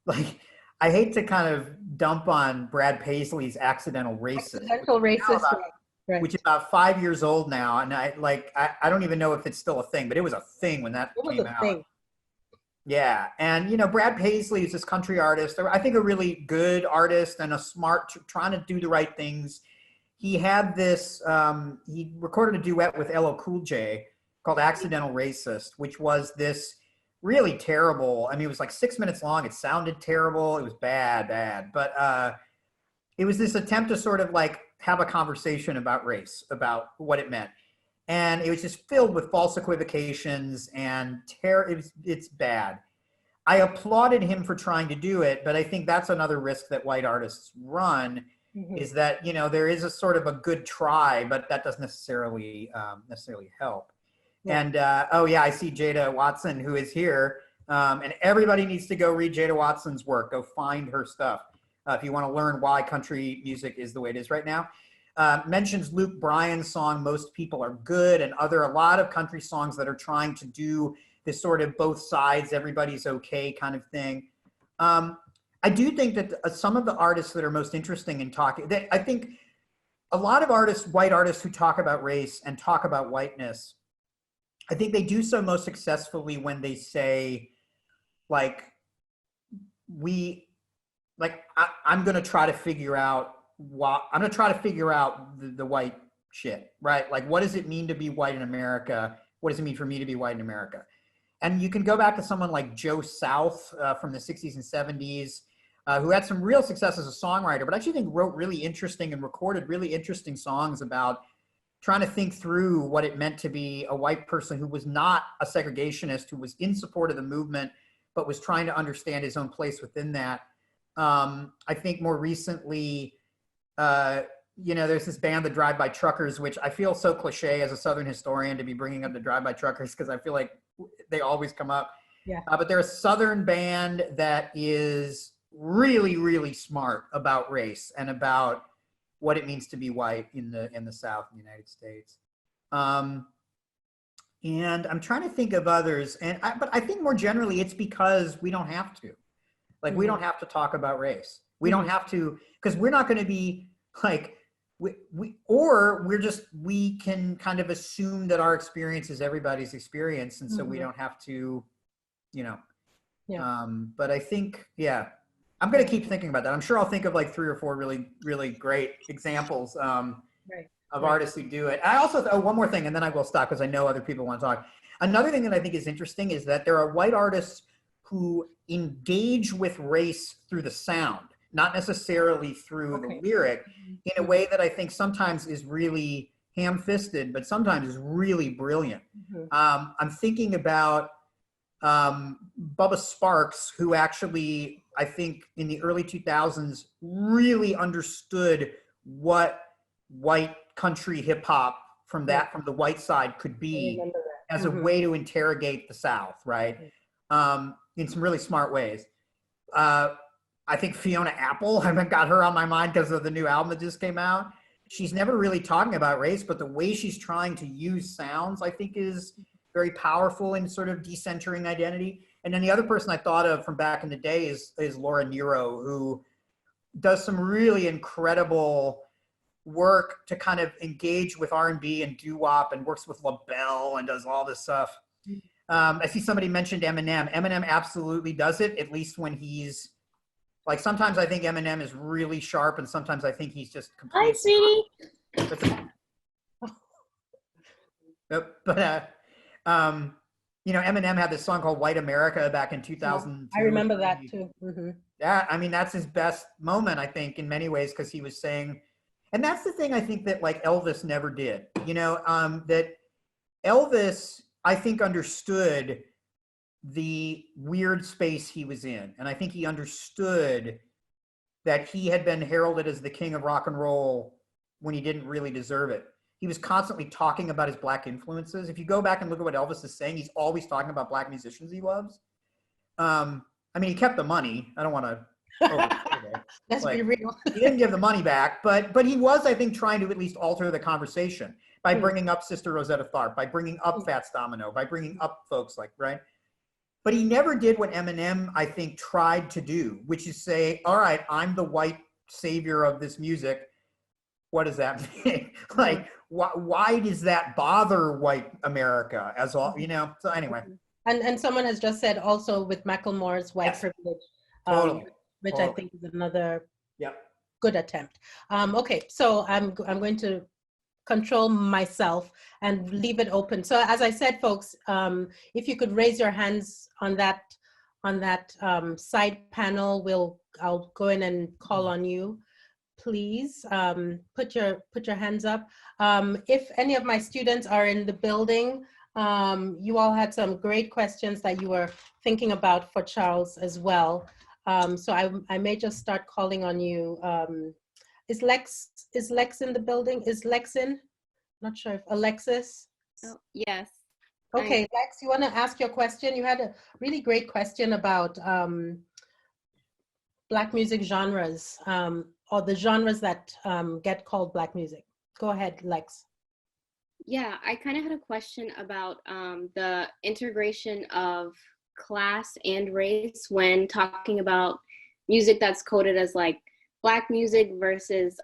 kind of dump on Brad Paisley's Accidental Racist. Which is about 5 years old now. And I don't even know if it's still a thing, but it was a thing when that came out. Thing. Yeah. And, you know, Brad Paisley is this country artist, I think a really good artist and a smart, trying to do the right things. He had this, he recorded a duet with LL Cool J called Accidental Racist, which was this really terrible. I mean, it was like 6 minutes long. It sounded terrible. It was bad. But it was this attempt to sort of like have a conversation about race, about what it meant. And it was just filled with false equivocations and it's bad. I applauded him for trying to do it, but I think that's another risk that white artists run, mm-hmm. is that, you know, there is a sort of a good try, but that doesn't necessarily help. Yeah. And oh yeah, I see Jada Watson, who is here, and everybody needs to go read Jada Watson's work. Go find her stuff if you want to learn why country music is the way it is right now. Mentions Luke Bryan's song, Most People Are Good, and a lot of country songs that are trying to do this sort of both sides, everybody's okay kind of thing. I do think that some of the artists that are most interesting in talking, I think a lot of artists, white artists who talk about race and talk about whiteness, I think they do so most successfully when they say, like, I'm going to try to figure out the white shit, right? Like, what does it mean to be white in America? What does it mean for me to be white in America? And you can go back to someone like Joe South from the 60s and 70s. who had some real success as a songwriter, but I actually think wrote really interesting and recorded really interesting songs about trying to think through what it meant to be a white person who was not a segregationist, who was in support of the movement, but was trying to understand his own place within that. I think more recently, there's this band, the Drive-By Truckers, which I feel so cliche as a Southern historian to be bringing up the Drive-By Truckers because I feel like they always come up. Yeah. But they're a Southern band that is really, really smart about race and about what it means to be white in the South in the United States. And I'm trying to think of others, but I think more generally it's because we don't have to. Like, we don't have to talk about race. We don't have to, because we're not going to be like, we can kind of assume that our experience is everybody's experience. And so we don't have to, but I think, I'm going to keep thinking about that. I'm sure I'll think of like 3 or 4 really, really great examples of artists who do it. I also, one more thing, and then I will stop because I know other people want to talk. Another thing that I think is interesting is that there are white artists who engage with race through the sound, not necessarily through the lyric, in a way that I think sometimes is really ham-fisted, but sometimes is really brilliant. I'm thinking about Bubba Sparks, who actually, I think in the early 2000s, really understood what white country hip hop from the white side could be as a way to interrogate the South, right? In some really smart ways. I think Fiona Apple, I've got her on my mind because of the new album that just came out. She's never really talking about race, but the way she's trying to use sounds, I think, is very powerful in sort of decentering identity. And then the other person I thought of from back in the day is Laura Nyro, who does some really incredible work to kind of engage with R&B and doo-wop and works with LaBelle and does all this stuff. I see somebody mentioned Eminem. Eminem absolutely does it, at least when he's like, sometimes I think Eminem is really sharp and sometimes I think he's just completely. Hi, sweetie. But Eminem had this song called White America back in 2002. I remember that too. Yeah, I mean, that's his best moment, I think, in many ways, because he was saying, and that's the thing I think that like Elvis never did, that Elvis, I think, understood the weird space he was in. And I think he understood that he had been heralded as the king of rock and roll when he didn't really deserve it. He was constantly talking about his Black influences. If you go back and look at what Elvis is saying, he's always talking about Black musicians he loves. I mean, he kept the money. I don't want to overstate it. Let's be real. He didn't give the money back, but he was, I think, trying to at least alter the conversation by bringing up Sister Rosetta Tharpe, by bringing up Fats Domino, by bringing up folks like, right? But he never did what Eminem, I think, tried to do, which is say, all right, I'm the white savior of this music. What does that mean? Like, why does that bother white America as all, So anyway. And someone has just said also with Macklemore's white privilege, which I think is another good attempt. Okay, so I'm going to control myself and leave it open. So as I said, folks, if you could raise your hands on that side panel, I'll go in and call on you. Please put your hands up. If any of my students are in the building, you all had some great questions that you were thinking about for Charles as well. So I may just start calling on you. Is Lex in the building? Is Lex in? Not sure if Alexis. Oh, yes. Okay, Lex, you want to ask your question? You had a really great question about Black music genres, or the genres that get called Black music. Go ahead, Lex. Yeah, I kind of had a question about the integration of class and race when talking about music that's coded as like Black music versus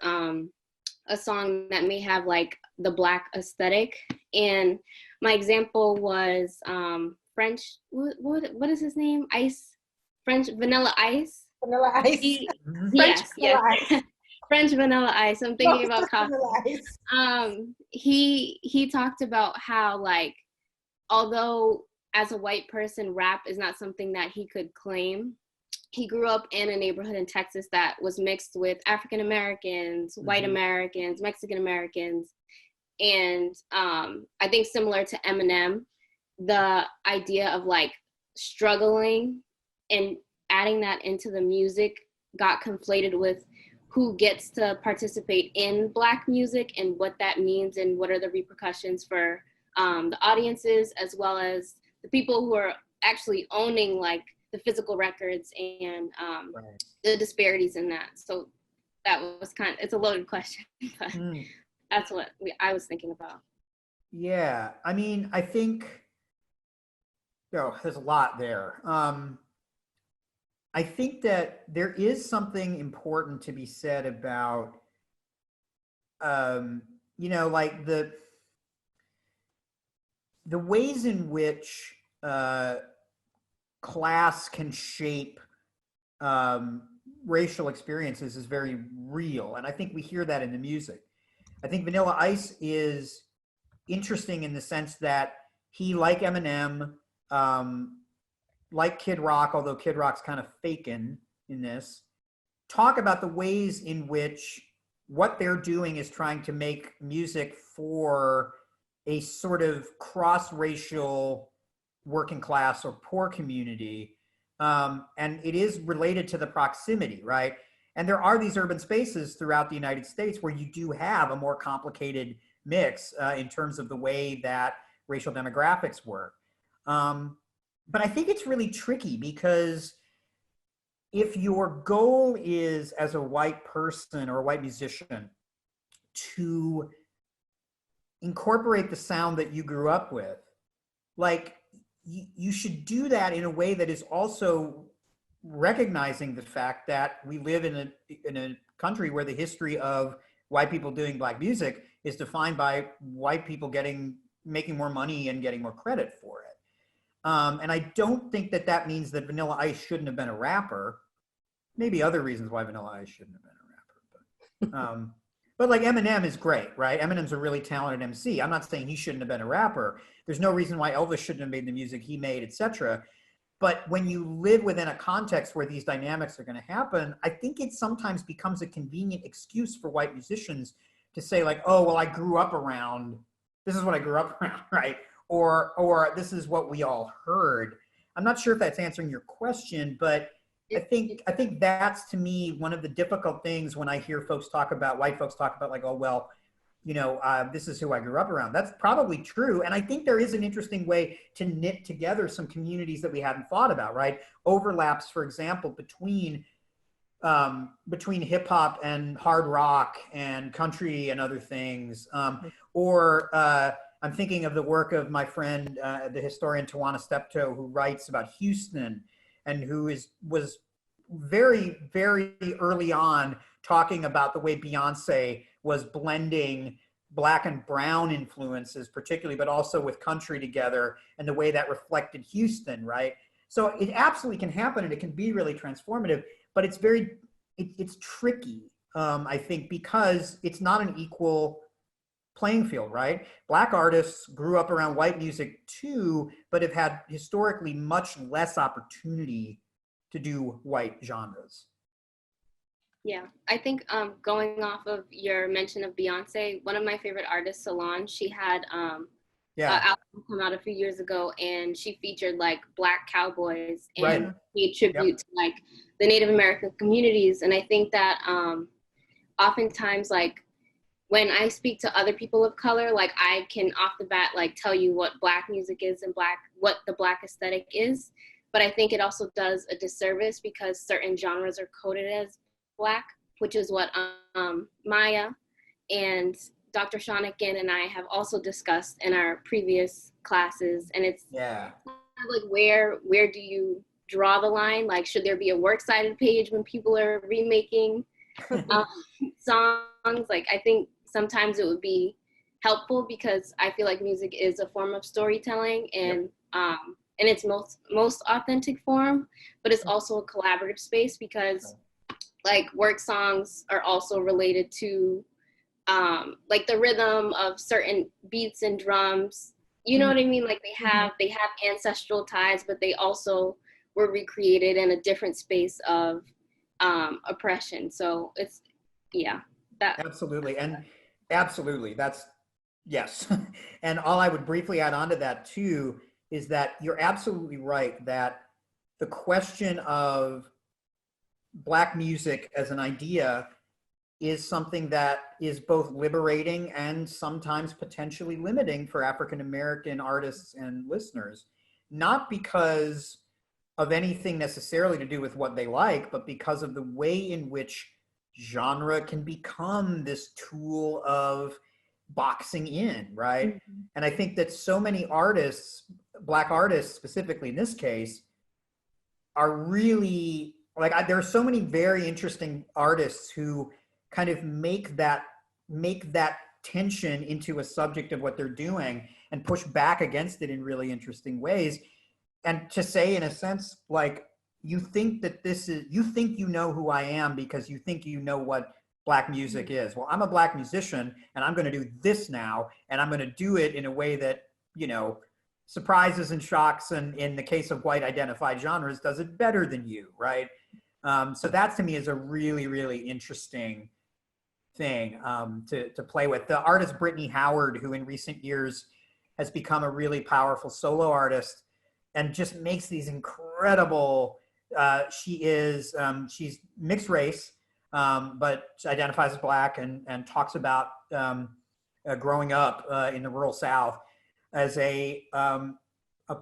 a song that may have like the Black aesthetic. And my example was French, what is his name? Vanilla Ice. Vanilla Ice. Yes. French Vanilla Ice. I'm thinking about coffee. He talked about how, like, although as a white person, rap is not something that he could claim, he grew up in a neighborhood in Texas that was mixed with African Americans, white Americans, Mexican Americans. And I think similar to Eminem, the idea of like struggling and adding that into the music got conflated with who gets to participate in Black music and what that means and what are the repercussions for the audiences, as well as the people who are actually owning like the physical records and the disparities in that. So that was it's a loaded question, but that's what I was thinking about. Yeah, I mean, I think, there's a lot there. I think that there is something important to be said about, like the ways in which class can shape racial experiences is very real. And I think we hear that in the music. I think Vanilla Ice is interesting in the sense that he, like Eminem, like Kid Rock, although Kid Rock's kind of faking in this, talk about the ways in which what they're doing is trying to make music for a sort of cross-racial working class or poor community. And it is related to the proximity, right? And there are these urban spaces throughout the United States where you do have a more complicated mix in terms of the way that racial demographics work. But I think it's really tricky because if your goal is, as a white person or a white musician, to incorporate the sound that you grew up with, like you should do that in a way that is also recognizing the fact that we live in a country where the history of white people doing Black music is defined by white people making more money and getting more credit for it. And I don't think that means that Vanilla Ice shouldn't have been a rapper. Maybe other reasons why Vanilla Ice shouldn't have been a rapper. But like Eminem is great, right? Eminem's a really talented MC. I'm not saying he shouldn't have been a rapper. There's no reason why Elvis shouldn't have made the music he made, etc. But when you live within a context where these dynamics are going to happen, I think it sometimes becomes a convenient excuse for white musicians to say like, oh, well, this is what I grew up around, right? Or this is what we all heard. I'm not sure if that's answering your question, but I think that's, to me, one of the difficult things when I hear white folks talk about like, oh, well, this is who I grew up around. That's probably true. And I think there is an interesting way to knit together some communities that we hadn't thought about, right? Overlaps, for example, between hip hop and hard rock and country and other things. I'm thinking of the work of my friend, the historian Tawana Steptoe, who writes about Houston and who was very, very early on talking about the way Beyonce was blending Black and brown influences, particularly, but also with country together, and the way that reflected Houston, right? So it absolutely can happen, and it can be really transformative, but it's tricky, I think, because it's not an equal playing field, right? Black artists grew up around white music too, but have had historically much less opportunity to do white genres. Yeah, I think going off of your mention of Beyonce, one of my favorite artists, Solange, she had an album come out a few years ago, and she featured like Black cowboys and paid tribute to like the Native American communities. And I think that oftentimes, like, when I speak to other people of color, like I can off the bat like tell you what Black music is and what the Black aesthetic is, but I think it also does a disservice because certain genres are coded as Black, which is what Maya and Dr. Shonikin and I have also discussed in our previous classes, and it's like where do you draw the line? Like, should there be a works cited page when people are remaking songs? Like, I think sometimes it would be helpful because I feel like music is a form of storytelling and in its most authentic form, but it's also a collaborative space because like work songs are also related to like the rhythm of certain beats and drums. You know what I mean? Like they have ancestral ties, but they also were recreated in a different space of oppression. So it's, yeah, that. Absolutely. And absolutely, that's, yes. And all I would briefly add on to that too is that you're absolutely right that the question of Black music as an idea is something that is both liberating and sometimes potentially limiting for African American artists and listeners, not because of anything necessarily to do with what they like, but because of the way in which genre can become this tool of boxing in, right? Mhm. And I think that so many artists, Black artists specifically in this case, are really like, there are so many very interesting artists who kind of make that tension into a subject of what they're doing and push back against it in really interesting ways. And to say, in a sense, like, you think that you think you know who I am because you think you know what Black music is. Well, I'm a Black musician and I'm going to do this now, and I'm going to do it in a way that, you know, surprises and shocks, and in the case of white identified genres, does it better than you, right? So that to me is a really, really interesting thing to play with. The artist Brittany Howard, who in recent years has become a really powerful solo artist and just makes these incredible, she's mixed race, but she identifies as Black and talks about growing up in the rural South as a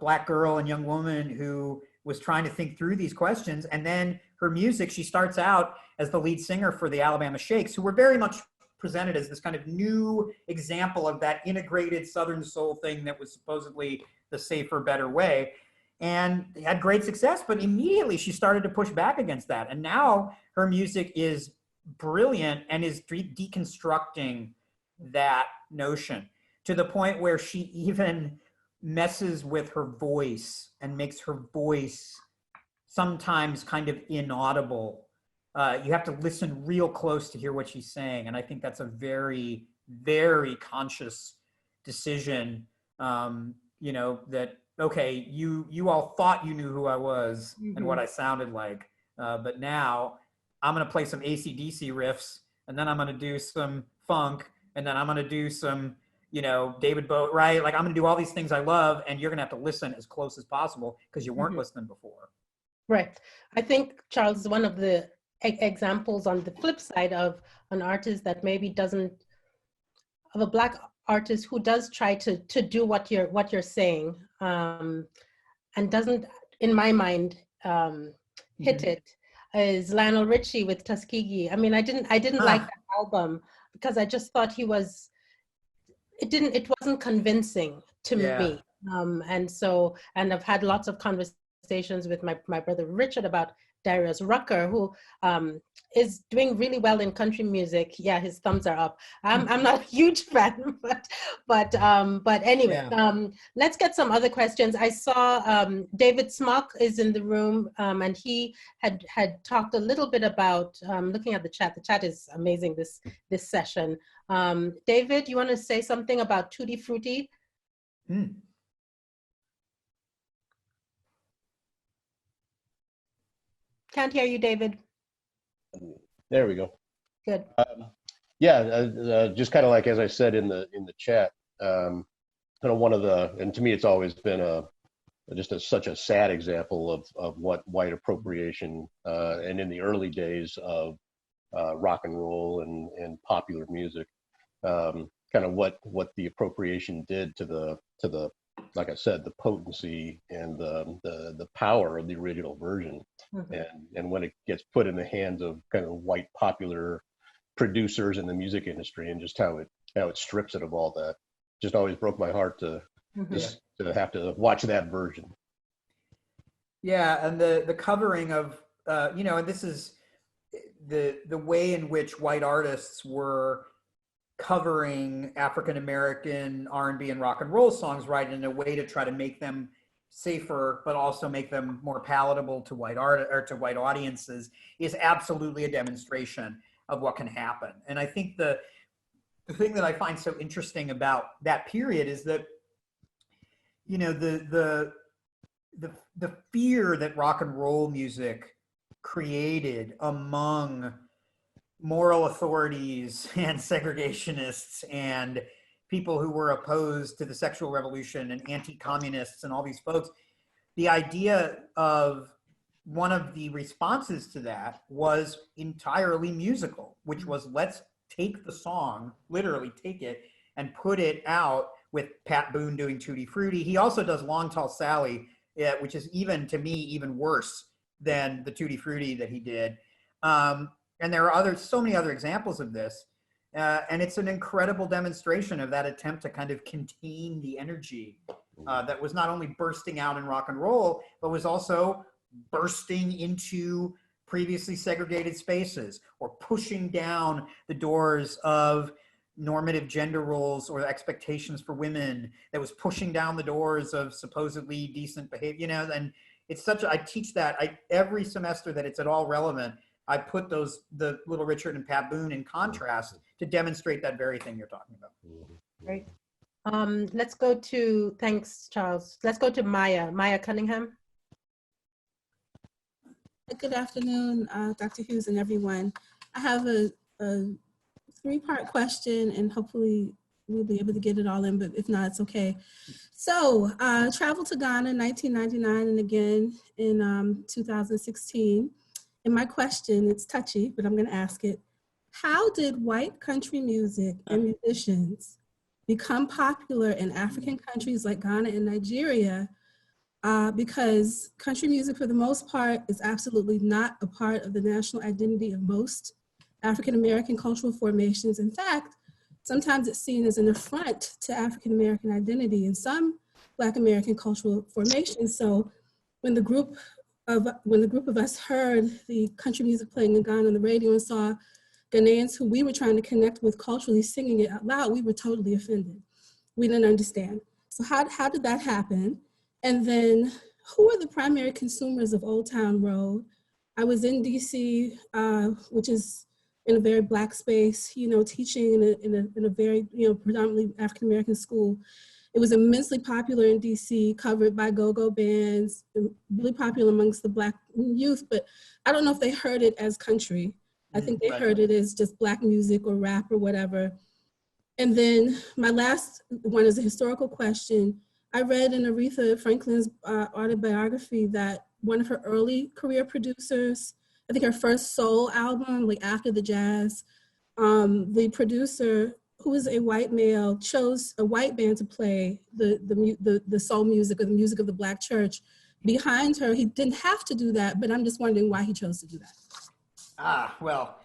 Black girl and young woman who was trying to think through these questions. And then her music, she starts out as the lead singer for the Alabama Shakes, who were very much presented as this kind of new example of that integrated Southern soul thing that was supposedly the safer, better way. And they had great success, but immediately she started to push back against that. And now her music is brilliant and is deconstructing that notion to the point where she even messes with her voice and makes her voice sometimes kind of inaudible. You have to listen real close to hear what she's saying. And I think that's a very, very conscious decision, you know, that, okay, you all thought you knew who I was and what I sounded like. But now I'm going to play some AC/DC riffs, and then I'm going to do some funk, and then I'm going to do some, you know, David Bowie, right? Like, I'm going to do all these things I love, and you're going to have to listen as close as possible because you weren't listening before. Right. I think, Charles, is one of the examples on the flip side of an artist that maybe doesn't, of a Black artist who does try to do what you're saying, and doesn't, in my mind, hit it, is Lionel Richie with Tuskegee. I mean, I didn't like that album because I just thought it wasn't convincing to me. And I've had lots of conversations with my brother Richard about Darius Rucker, who is doing really well in country music. Yeah, his thumbs are up. I'm not a huge fan, but anyway, let's get some other questions. I saw David Smock is in the room, and he had talked a little bit about looking at the chat. The chat is amazing this session. David, you want to say something about Tutti Frutti? Can't hear you, David. There we go. Good. Just kind of like, as I said in the chat, kind of one of the, and to me, it's always been such a sad example of what white appropriation, and in the early days of rock and roll and popular music, kind of what the appropriation did to the, like I said, the potency and the power of the original version. And when it gets put in the hands of kind of white popular producers in the music industry, and just how it strips it of all that, just always broke my heart to have to watch that version. Yeah, and the covering of you know, and this is the way in which white artists were covering African American R&B and rock and roll songs, right, in a way to try to make them safer, but also make them more palatable to white audiences, is absolutely a demonstration of what can happen. And I think the thing that I find so interesting about that period is that, you know, the fear that rock and roll music created among moral authorities and segregationists and people who were opposed to the sexual revolution and anti-communists and all these folks, the idea of one of the responses to that was entirely musical, which was, let's take the song, literally take it, and put it out with Pat Boone doing Tutti Frutti. He also does Long Tall Sally, which is even, to me, even worse than the Tutti Frutti that he did. And there are so many other examples of this. And it's an incredible demonstration of that attempt to kind of contain the energy that was not only bursting out in rock and roll, but was also bursting into previously segregated spaces, or pushing down the doors of normative gender roles or expectations for women, that was pushing down the doors of supposedly decent behavior, you know. And it's I teach that every semester that it's at all relevant. I put the Little Richard and Pat Boone in contrast to demonstrate that very thing you're talking about. Great. Let's go to, thanks, Charles. Let's go to Maya Cunningham. Good afternoon, Dr. Hughes and everyone. I have a three-part question, and hopefully we'll be able to get it all in, but if not, it's okay. So, traveled to Ghana in 1999 and again in 2016. And my question, it's touchy, but I'm going to ask it. How did white country music and musicians become popular in African countries like Ghana and Nigeria? Because country music, for the most part, is absolutely not a part of the national identity of most African-American cultural formations. In fact, sometimes it's seen as an affront to African-American identity in some Black American cultural formations. So when the group of us heard the country music playing in Ghana on the radio and saw Ghanaians who we were trying to connect with culturally singing it out loud, we were totally offended. We didn't understand. So how did that happen? And then who are the primary consumers of Old Town Road? I was in DC, which is in a very Black space, you know, teaching in a very, you know, predominantly African-American school. It was immensely popular in DC, covered by go-go bands, really popular amongst the Black youth, but I don't know if they heard it as country. I think they heard it as just Black music or rap or whatever. And then my last one is a historical question. I read in Aretha Franklin's autobiography that one of her early career producers, I think her first soul album, like after the jazz, the producer, who was a white male, chose a white band to play the soul music or the music of the Black church behind her. He didn't have to do that, but I'm just wondering why he chose to do that. Well,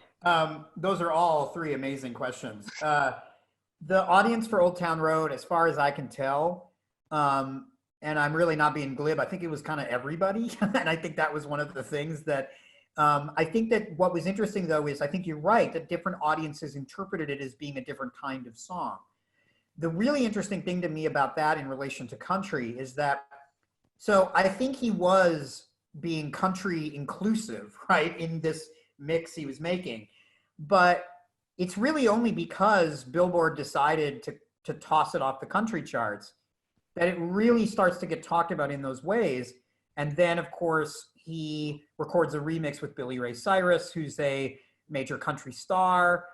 those are all three amazing questions. The audience for Old Town Road, as far as I can tell, and I'm really not being glib, I think it was kind of everybody. And I think that was one of the things that, I think that what was interesting though is, I think you're right, that different audiences interpreted it as being a different kind of song. The really interesting thing to me about that in relation to country is that, so I think he was being country inclusive, right, in this mix he was making. But it's really only because Billboard decided to toss it off the country charts that it really starts to get talked about in those ways. And then, of course, he records a remix with Billy Ray Cyrus, who's a major country star.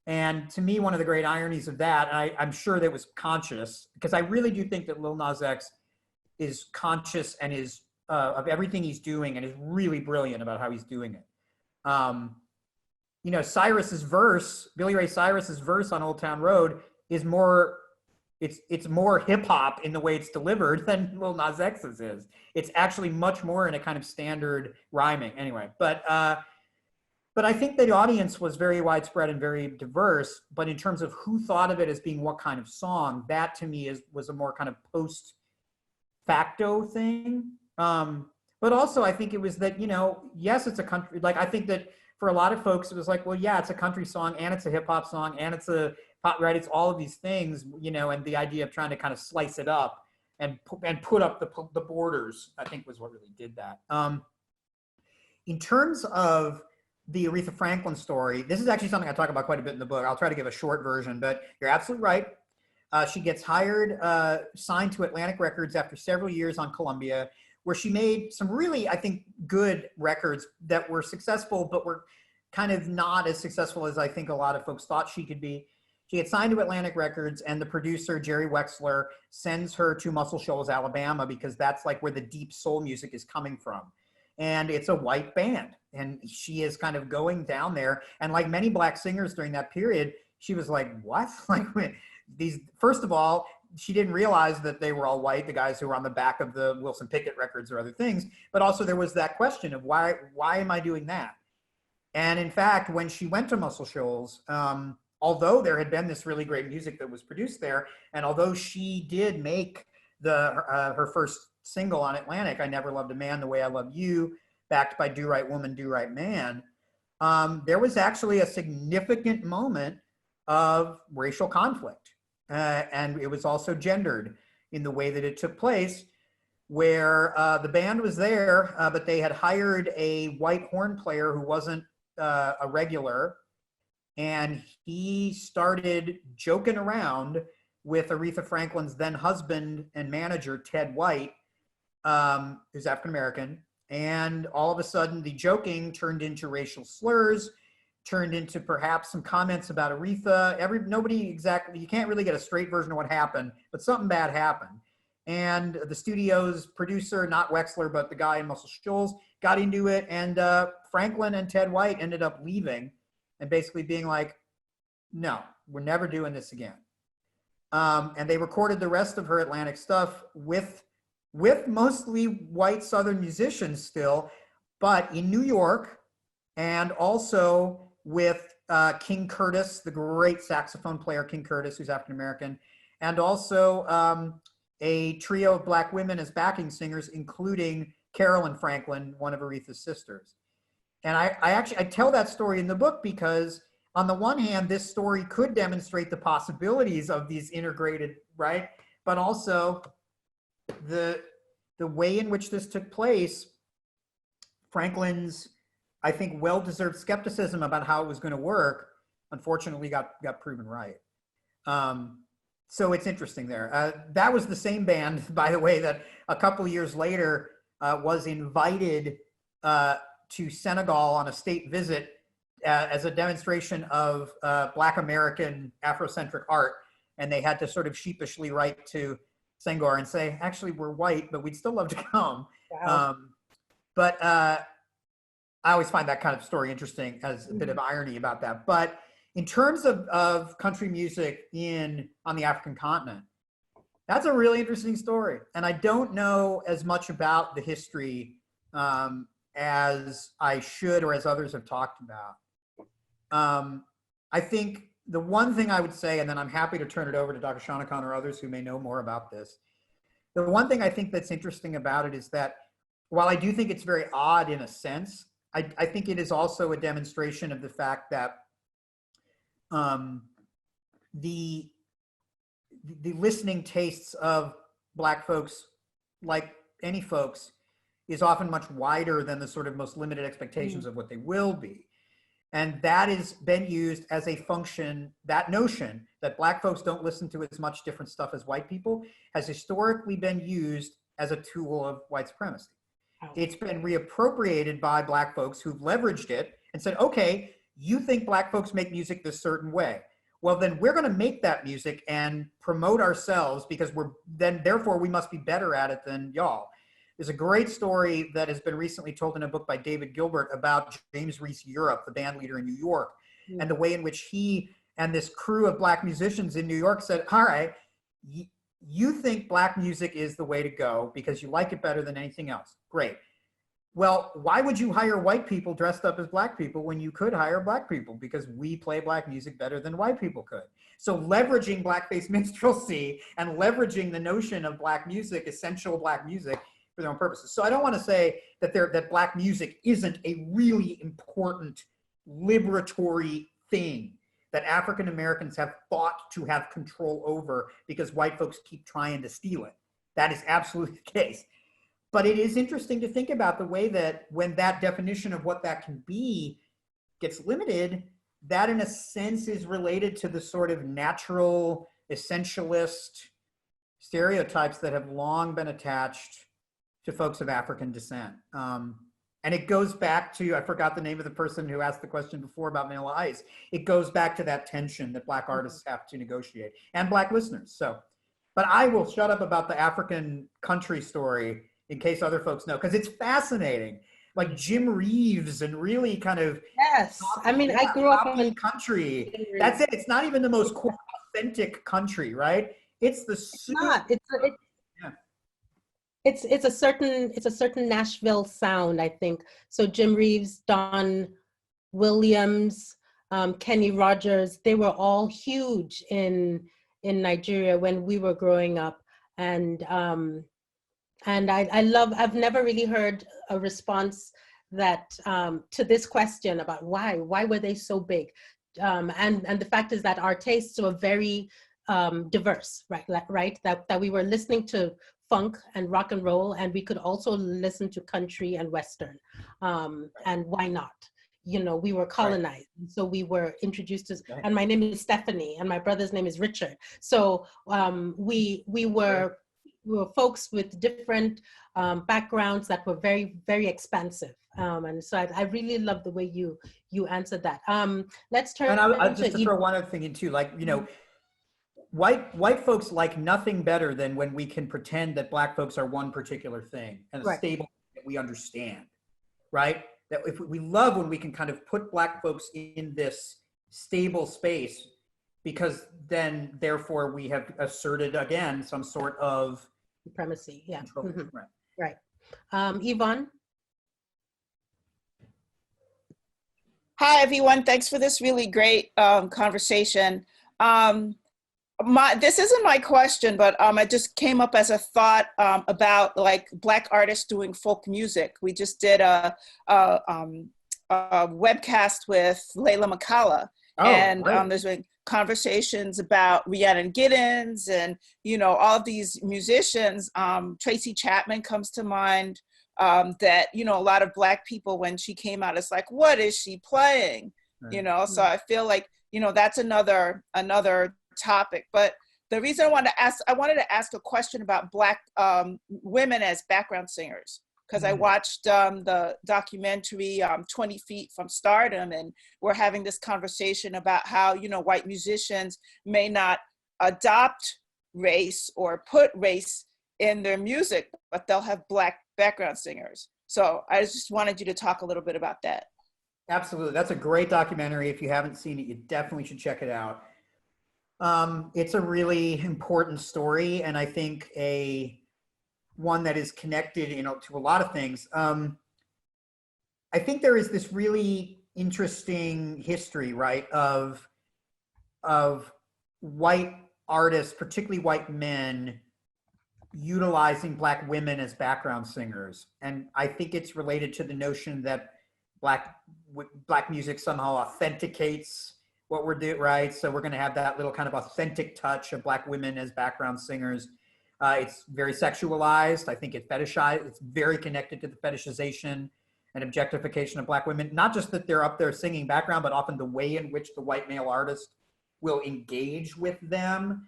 And to me, one of the great ironies of that, and I'm sure that was conscious, because I really do think that Lil Nas X is conscious and is of everything he's doing, and is really brilliant about how he's doing it. You know, Cyrus's verse, Billy Ray Cyrus's verse on Old Town Road is more, it's more hip hop in the way it's delivered than Lil Nas X's is. It's actually much more in a kind of standard rhyming anyway. But I think the audience was very widespread and very diverse, but in terms of who thought of it as being what kind of song, that to me was a more kind of post facto thing. But also I think it was that, you know, yes, it's a country, like I think that for a lot of folks, it was like, well, yeah, it's a country song and it's a hip hop song and it's a pop, right? It's all of these things, you know, and the idea of trying to kind of slice it up and put up the borders, I think was what really did that. In terms of the Aretha Franklin story, this is actually something I talk about quite a bit in the book. I'll try to give a short version, but you're absolutely right. She gets hired, signed to Atlantic Records after several years on Columbia, where she made some really, I think, good records that were successful, but were kind of not as successful as I think a lot of folks thought she could be. She had signed to Atlantic Records, and the producer, Jerry Wexler, sends her to Muscle Shoals, Alabama, because that's like where the deep soul music is coming from. And it's a white band, and she is kind of going down there. And like many Black singers during that period, she was like, what? Like these, first of all, she didn't realize that they were all white, the guys who were on the back of the Wilson Pickett records or other things. But also there was that question of why am I doing that? And in fact, when she went to Muscle Shoals, although there had been this really great music that was produced there, and although she did make her first single on Atlantic, I Never Loved a Man the Way I Love You, backed by Do Right Woman, Do Right Man, there was actually a significant moment of racial conflict. And it was also gendered in the way that it took place, where the band was there, but they had hired a white horn player who wasn't a regular, and he started joking around with Aretha Franklin's then husband and manager, Ted White, who's African-American. And all of a sudden the joking turned into racial slurs, turned into perhaps some comments about Aretha. Nobody exactly, you can't really get a straight version of what happened, but something bad happened. And the studio's producer, not Wexler, but the guy in Muscle Shoals, got into it, and Franklin and Ted White ended up leaving and basically being like, no, we're never doing this again. And they recorded the rest of her Atlantic stuff with mostly white Southern musicians still, but in New York, and also with King Curtis, the great saxophone player, King Curtis, who's African-American, and also a trio of Black women as backing singers, including Carolyn Franklin, one of Aretha's sisters. And I tell that story in the book because on the one hand, this story could demonstrate the possibilities of these integrated, right? But also the way in which this took place, Franklin's, I think, well-deserved skepticism about how it was going to work, unfortunately got proven right. So it's interesting there. That was the same band, by the way, that a couple of years later was invited to Senegal on a state visit as a demonstration of Black American Afrocentric art. And they had to sort of sheepishly write to Senghor and say, actually, we're white, but we'd still love to come. Wow. But I always find that kind of story interesting as a bit of irony about that. But in terms of country music on the African continent, that's a really interesting story. And I don't know as much about the history as I should or as others have talked about. I think the one thing I would say, and then I'm happy to turn it over to Dr. Shanakan or others who may know more about this. The one thing I think that's interesting about it is that while I do think it's very odd in a sense, I think it is also a demonstration of the fact that the listening tastes of Black folks, like any folks, is often much wider than the sort of most limited expectations of what they will be. And that has been used as a function, that notion that Black folks don't listen to as much different stuff as white people has historically been used as a tool of white supremacy. It's been reappropriated by Black folks who've leveraged it and said, okay, you think Black folks make music this certain way. Well, then we're gonna make that music and promote ourselves because therefore we must be better at it than y'all. There's a great story that has been recently told in a book by David Gilbert about James Reese Europe, the band leader in New York, and the way in which he and this crew of Black musicians in New York said, all right, you think Black music is the way to go because you like it better than anything else. Great. Well, why would you hire white people dressed up as Black people when you could hire Black people? Because we play Black music better than white people could. So leveraging blackface minstrelsy and leveraging the notion of Black music, essential Black music, for their own purposes. So I don't want to say that Black music isn't a really important liberatory thing that African Americans have thought to have control over because white folks keep trying to steal it. That is absolutely the case. But it is interesting to think about the way that when that definition of what that can be gets limited, that in a sense is related to the sort of natural essentialist stereotypes that have long been attached to folks of African descent. And it goes back to, I forgot the name of the person who asked the question before about Vanilla Ice. It goes back to that tension that Black artists have to negotiate, and Black listeners. So, but I will shut up about the African country story in case other folks know, because it's fascinating. Like Jim Reeves and really kind of Yes, I mean, I grew up in country. That's it. It's not even the most authentic country, right? It's the not. It's a certain Nashville sound, I think. So Jim Reeves, Don Williams, Kenny Rogers, they were all huge in Nigeria when we were growing up, and I've never really heard a response that to this question about why were they so big, and the fact is that our tastes were very diverse, right? That we were listening to funk and rock and roll, and we could also listen to country and Western, and why not? You know, we were colonized, right. So we were introduced to, and my name is Stephanie, and my brother's name is Richard. So we were folks with different backgrounds that were very, very expansive. And so I really love the way you answered that. Let's turn. And I just to throw one other thing in too, like, you know, white folks like nothing better than when we can pretend that Black folks are one particular thing and a stable that we understand, right? That if we love when we can kind of put Black folks in this stable space, because then therefore we have asserted again some sort of supremacy. Yeah. Mm-hmm. Right. Yvonne. Hi everyone. Thanks for this really great conversation. This isn't my question, but it just came up as a thought about like Black artists doing folk music. We just did a webcast with Layla McCalla, and there's been conversations about Rhiannon Giddens and, you know, all of these musicians. Tracy Chapman comes to mind, that, you know, a lot of Black people, when she came out, it's like, what is she playing? Right. You know, so I feel like, you know, that's another topic. But the reason I wanted to ask a question about Black women as background singers, because I watched the documentary 20 Feet from Stardom, and we're having this conversation about how, you know, white musicians may not adopt race or put race in their music, but they'll have Black background singers. So I just wanted you to talk a little bit about that. Absolutely. That's a great documentary. If you haven't seen it, you definitely should check it out. It's a really important story, and I think one that is connected, you know, to a lot of things. I think there is this really interesting history, right, of white artists, particularly white men, utilizing Black women as background singers. And I think it's related to the notion that Black music somehow authenticates what we're doing, right? So we're going to have that little kind of authentic touch of Black women as background singers. It's very sexualized. I think it's fetishized. It's very connected to the fetishization and objectification of Black women. Not just that they're up there singing background, but often the way in which the white male artist will engage with them.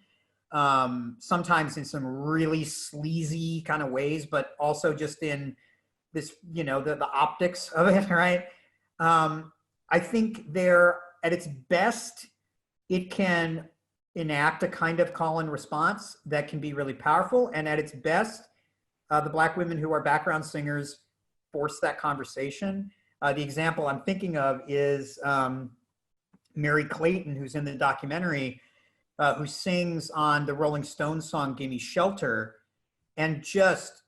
Sometimes in some really sleazy kind of ways, but also just in this, you know, the optics of it, right? I think they're, at its best, it can enact a kind of call and response that can be really powerful. And at its best, the Black women who are background singers force that conversation. The example I'm thinking of is Mary Clayton, who's in the documentary, who sings on the Rolling Stones song, Gimme Shelter, and just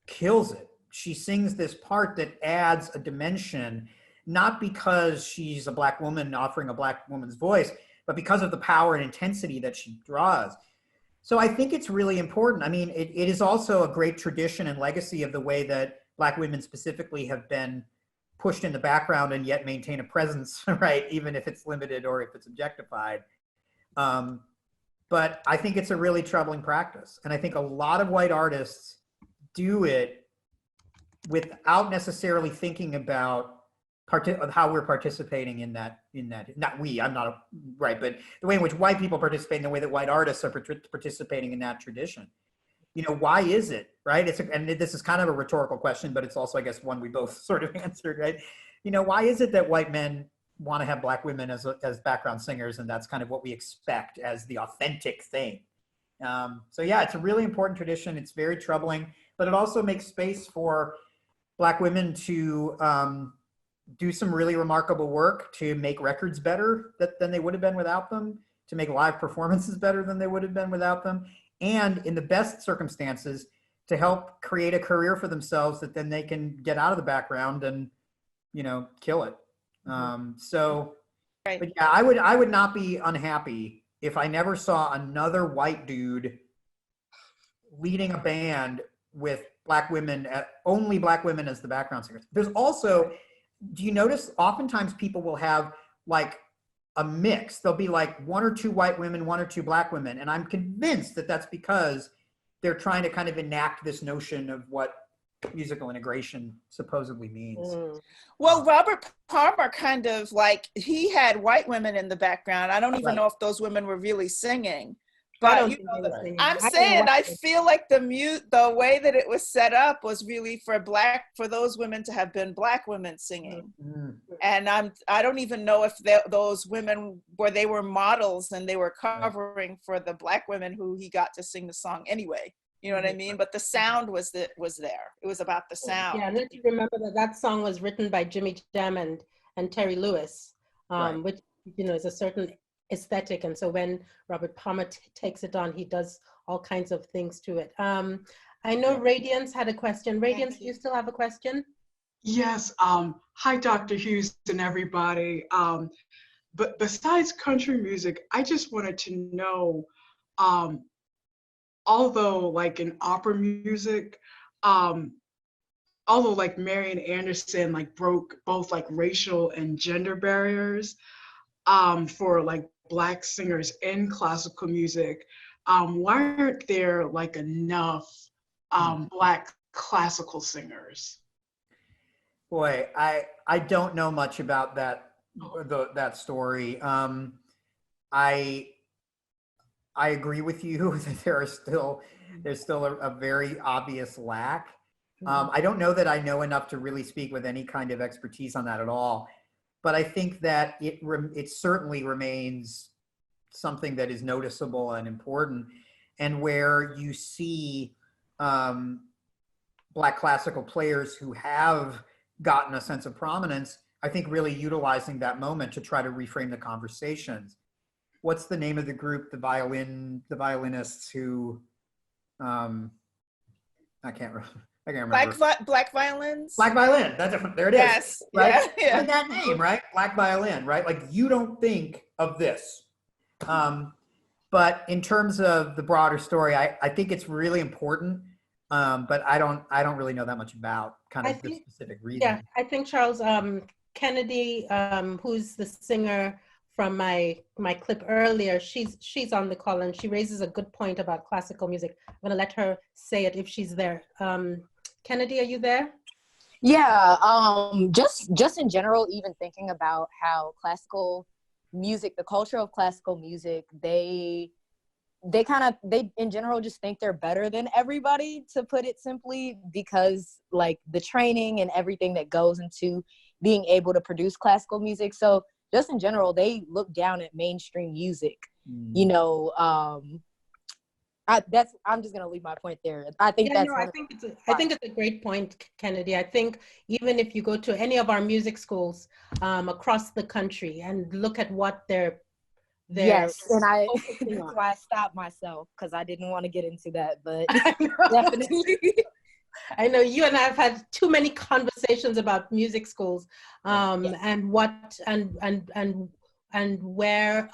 kills it. She sings this part that adds a dimension, not because she's a Black woman offering a Black woman's voice, but because of the power and intensity that she draws. So I think it's really important. I mean, it is also a great tradition and legacy of the way that Black women specifically have been pushed in the background and yet maintain a presence, right? Even if it's limited or if it's objectified. But I think it's a really troubling practice. And I think a lot of white artists do it without necessarily thinking about how we're participating in that, not we, I'm not, right, but the way in which white people participate in the way that white artists are participating in that tradition. You know, why is it, right? And this is kind of a rhetorical question, but it's also, I guess, one we both sort of answered, right? You know, why is it that white men want to have black women as background singers, and that's kind of what we expect as the authentic thing? So yeah, it's a really important tradition. It's very troubling, but it also makes space for black women to do some really remarkable work, to make records better than they would have been without them, to make live performances better than they would have been without them, and in the best circumstances, to help create a career for themselves that then they can get out of the background and, you know, kill it. Right. But yeah, I would not be unhappy if I never saw another white dude leading a band with black women, only black women as the background singers. There's also, do you notice oftentimes people will have like a mix? There'll be like 1 or 2 white women, 1 or 2 black women. And I'm convinced that that's because they're trying to kind of enact this notion of what musical integration supposedly means. Well, Robert Palmer kind of like, he had white women in the background. I don't even know if those women were really singing. But you know, I'm saying I feel like the way that it was set up was really for those women to have been black women singing. And I don't even know if those women they were models and they were covering for the black women who he got to sing the song anyway. You know what I mean? But the sound was there. It was about the sound. Yeah, and let's remember that song was written by Jimmy Jam and Terry Lewis, which, you know, is a certain aesthetic. And so when Robert Palmer takes it on, he does all kinds of things to it. I know Radiance had a question. Radiance, do you still have a question? Yes. Hi, Dr. Hughes and everybody. But besides country music, I just wanted to know, although like in opera music, although like Marian Anderson like broke both like racial and gender barriers for like Black singers in classical music, why aren't there like enough Black classical singers? Boy, I don't know much about that that story. I agree with you that there's still a very obvious lack. I don't know that I know enough to really speak with any kind of expertise on that at all, but I think that it certainly remains something that is noticeable and important, and where you see Black classical players who have gotten a sense of prominence, I think really utilizing that moment to try to reframe the conversations. What's the name of the group, the violinists who, I can't remember. Black violins? Black violin, there it is. Yes, right? yeah. And that name, right? Black violin, right? Like you don't think of this. But in terms of the broader story, I think it's really important, but I don't really know that much about kind of the specific reason. Yeah, I think Charles, Kennedy, who's the singer from my clip earlier, she's on the call and she raises a good point about classical music. I'm gonna let her say it if she's there. Kennedy, are you there? Yeah, just in general, even thinking about how classical music, the culture of classical music, they in general just think they're better than everybody, to put it simply, because like the training and everything that goes into being able to produce classical music. So just in general, they look down at mainstream music, you know. I'm just gonna leave my point there. I think I think it's a great point, Kennedy. I think even if you go to any of our music schools across the country and look at what they're yes, and that's why I stopped myself, because I didn't want to get into that, but definitely. I know you and I have had too many conversations about music schools, and what and where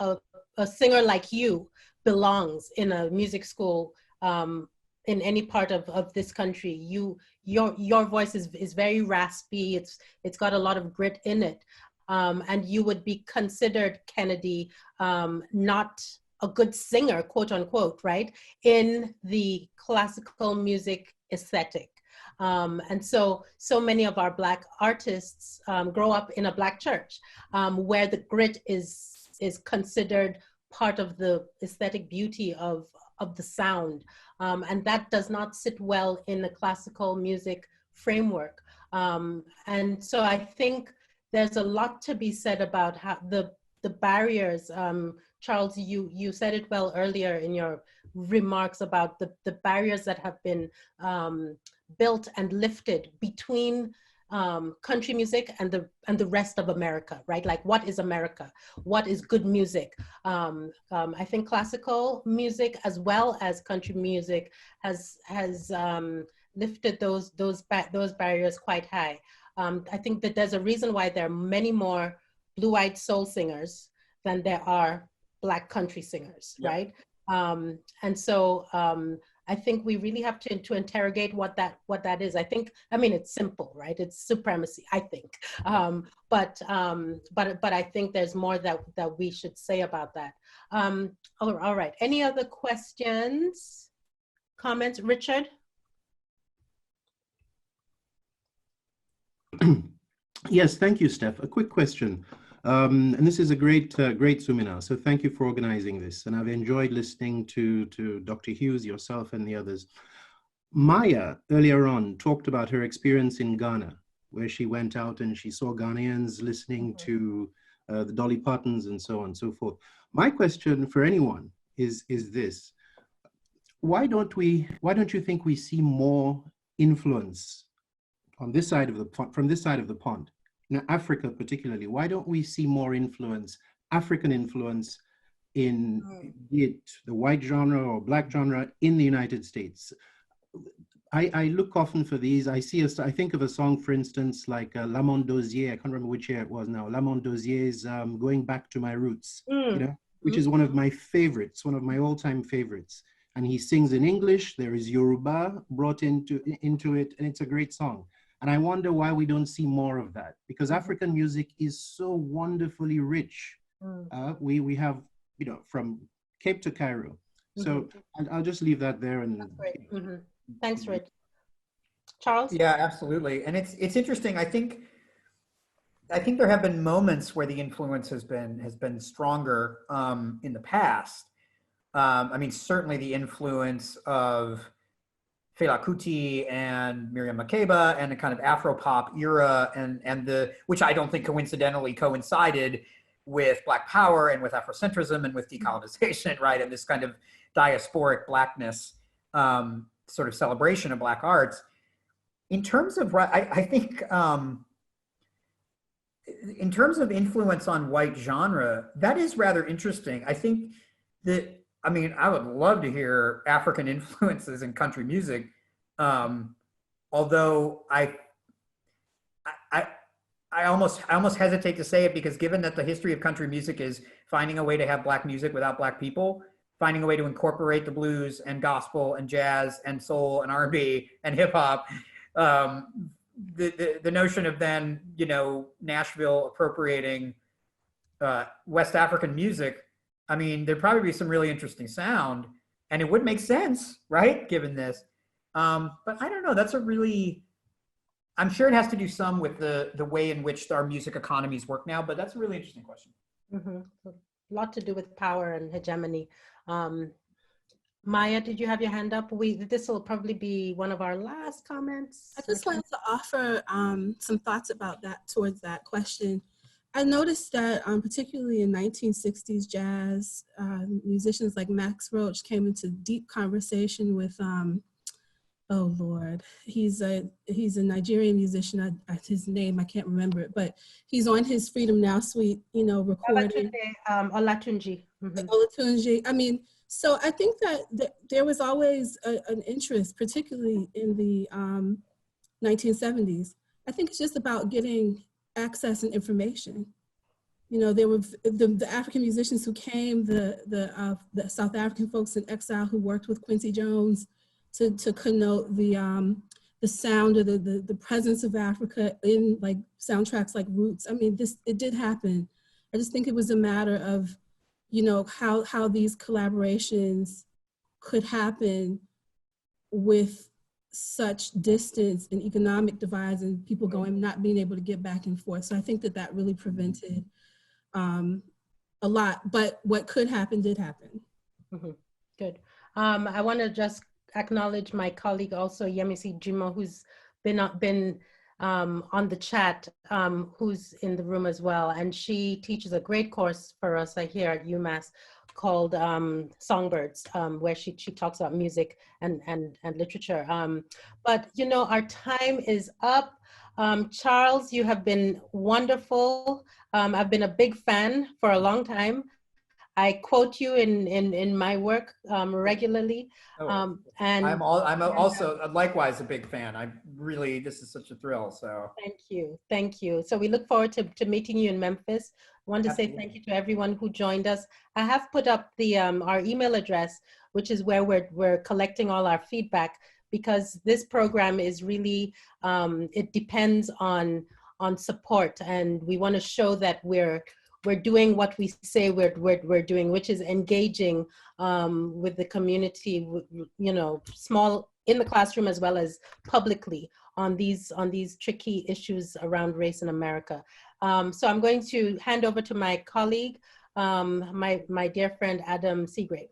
a singer like you belongs in a music school in any part of this country. Your voice is very raspy. It's got a lot of grit in it, and you would be considered, Kennedy, not a good singer, quote unquote, right, in the classical music aesthetic. And so many of our Black artists grow up in a Black church where the grit is considered part of the aesthetic beauty of of the sound. And that does not sit well in the classical music framework. And so I think there's a lot to be said about how the barriers. Charles, you said it well earlier in your remarks about the barriers that have been built and lifted between country music and the rest of America, right? Like, what is America? What is good music? I think classical music as well as country music has lifted those barriers quite high. I think that there's a reason why there are many more blue-eyed soul singers than there are Black country singers, yep. Right? And so I think we really have to interrogate what that is. I mean, it's simple, right? It's supremacy, I think. But I think there's more that we should say about that. All right. Any other questions, comments, Richard? Yes, thank you, Steph. A quick question. And this is a great seminar, so thank you for organizing this. And I've enjoyed listening to Dr. Hughes, yourself, and the others. Maya, earlier on, talked about her experience in Ghana, where she went out and she saw Ghanaians listening to the Dolly Partons and so on and so forth. My question for anyone is this. Why don't you think we see more influence on this side of from this side of the pond? In Africa particularly, why don't we see more influence, African influence, in be it the white genre or Black genre in the United States? I look often for these. I think of a song, for instance, like Lamont Dozier. I can't remember which year it was now. Lamont Dozier's "Going Back to My Roots," you know, which is one of my favorites, one of my all-time favorites. And he sings in English. There is Yoruba brought into it, and it's a great song. And I wonder why we don't see more of that, because African music is so wonderfully rich. We have, you know, from Cape to Cairo. So I'll just leave that there. And that's great. Thanks, Rich. Charles? Yeah, absolutely. And it's interesting. I think there have been moments where the influence has been stronger in the past. I mean, certainly the influence of Fela Kuti and Miriam Makeba and the kind of Afro-pop era and which I don't think coincidentally coincided with Black Power and with Afrocentrism and with decolonization, right? And this kind of diasporic Blackness sort of celebration of Black arts. In terms of, I think, in terms of influence on white genre, that is rather interesting. I think that, I mean, I would love to hear African influences in country music, although I almost hesitate to say it, because given that the history of country music is finding a way to have Black music without Black people, finding a way to incorporate the blues and gospel and jazz and soul and R&B and hip hop, the notion of then, you know, Nashville appropriating West African music, I mean, there'd probably be some really interesting sound, and it would make sense, right? Given this. But I don't know, that's a really, I'm sure it has to do some with the way in which our music economies work now, but that's a really interesting question. A lot to do with power and hegemony. Maya, did you have your hand up? This will probably be one of our last comments. I just wanted to offer some thoughts about that, towards that question. I noticed that particularly in 1960s jazz, musicians like Max Roach came into deep conversation with, oh Lord, he's a Nigerian musician. His name, I can't remember it, but he's on his Freedom Now suite, you know, recording. Olatunji. Olatunji. I mean, so I think that there was always an interest, particularly in the 1970s. I think it's just about getting access and information. You know, there were the African musicians who came, the South African folks in exile who worked with Quincy Jones to connote the sound or the presence of Africa in like soundtracks like Roots. I mean, it did happen. I just think it was a matter of, you know, how these collaborations could happen with such distance and economic divides and people not being able to get back and forth. So I think that really prevented a lot, but what could happen did happen. Good. I want to just acknowledge my colleague also, Yemisi Jimo, who's been on the chat, who's in the room as well. And she teaches a great course for us here at UMass called Songbirds, where she talks about music and literature. But you know, our time is up. Charles, you have been wonderful. I've been a big fan for a long time. I quote you in my work regularly. And I'm also likewise a big fan. This is such a thrill. So thank you. So we look forward to meeting you in Memphis. I want to say thank you to everyone who joined us. I have put up the our email address, which is where we're collecting all our feedback, because this program is really it depends on support, and we want to show that we're doing what we say we're doing, which is engaging with the community, you know, small in the classroom as well as publicly on these tricky issues around race in America. So I'm going to hand over to my colleague, my dear friend Adam Seagrave.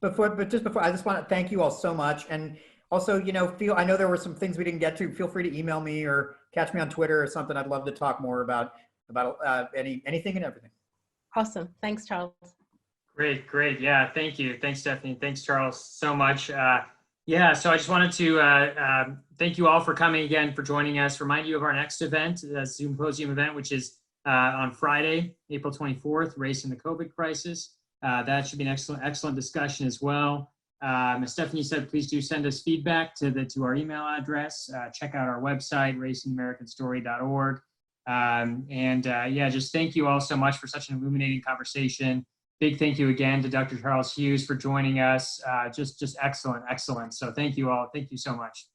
But just before, I just want to thank you all so much, and also, you know, I know there were some things we didn't get to. Feel free to email me or catch me on Twitter or something. I'd love to talk more about anything and everything. Awesome. Thanks, Charles. Great. Yeah, thank you. Thanks, Stephanie. Thanks, Charles, so much. Yeah, so I just wanted to thank you all for coming again, for joining us. Remind you of our next event, the Symposium event, which is on Friday, April 24th, Race in the COVID Crisis. That should be an excellent discussion as well. As Stephanie said, please do send us feedback to our email address. Check out our website, raceinamericanstory.org. Yeah, just thank you all so much for such an illuminating conversation. Big thank you again to Dr. Charles Hughes for joining us. Just excellent. So thank you all. Thank you so much.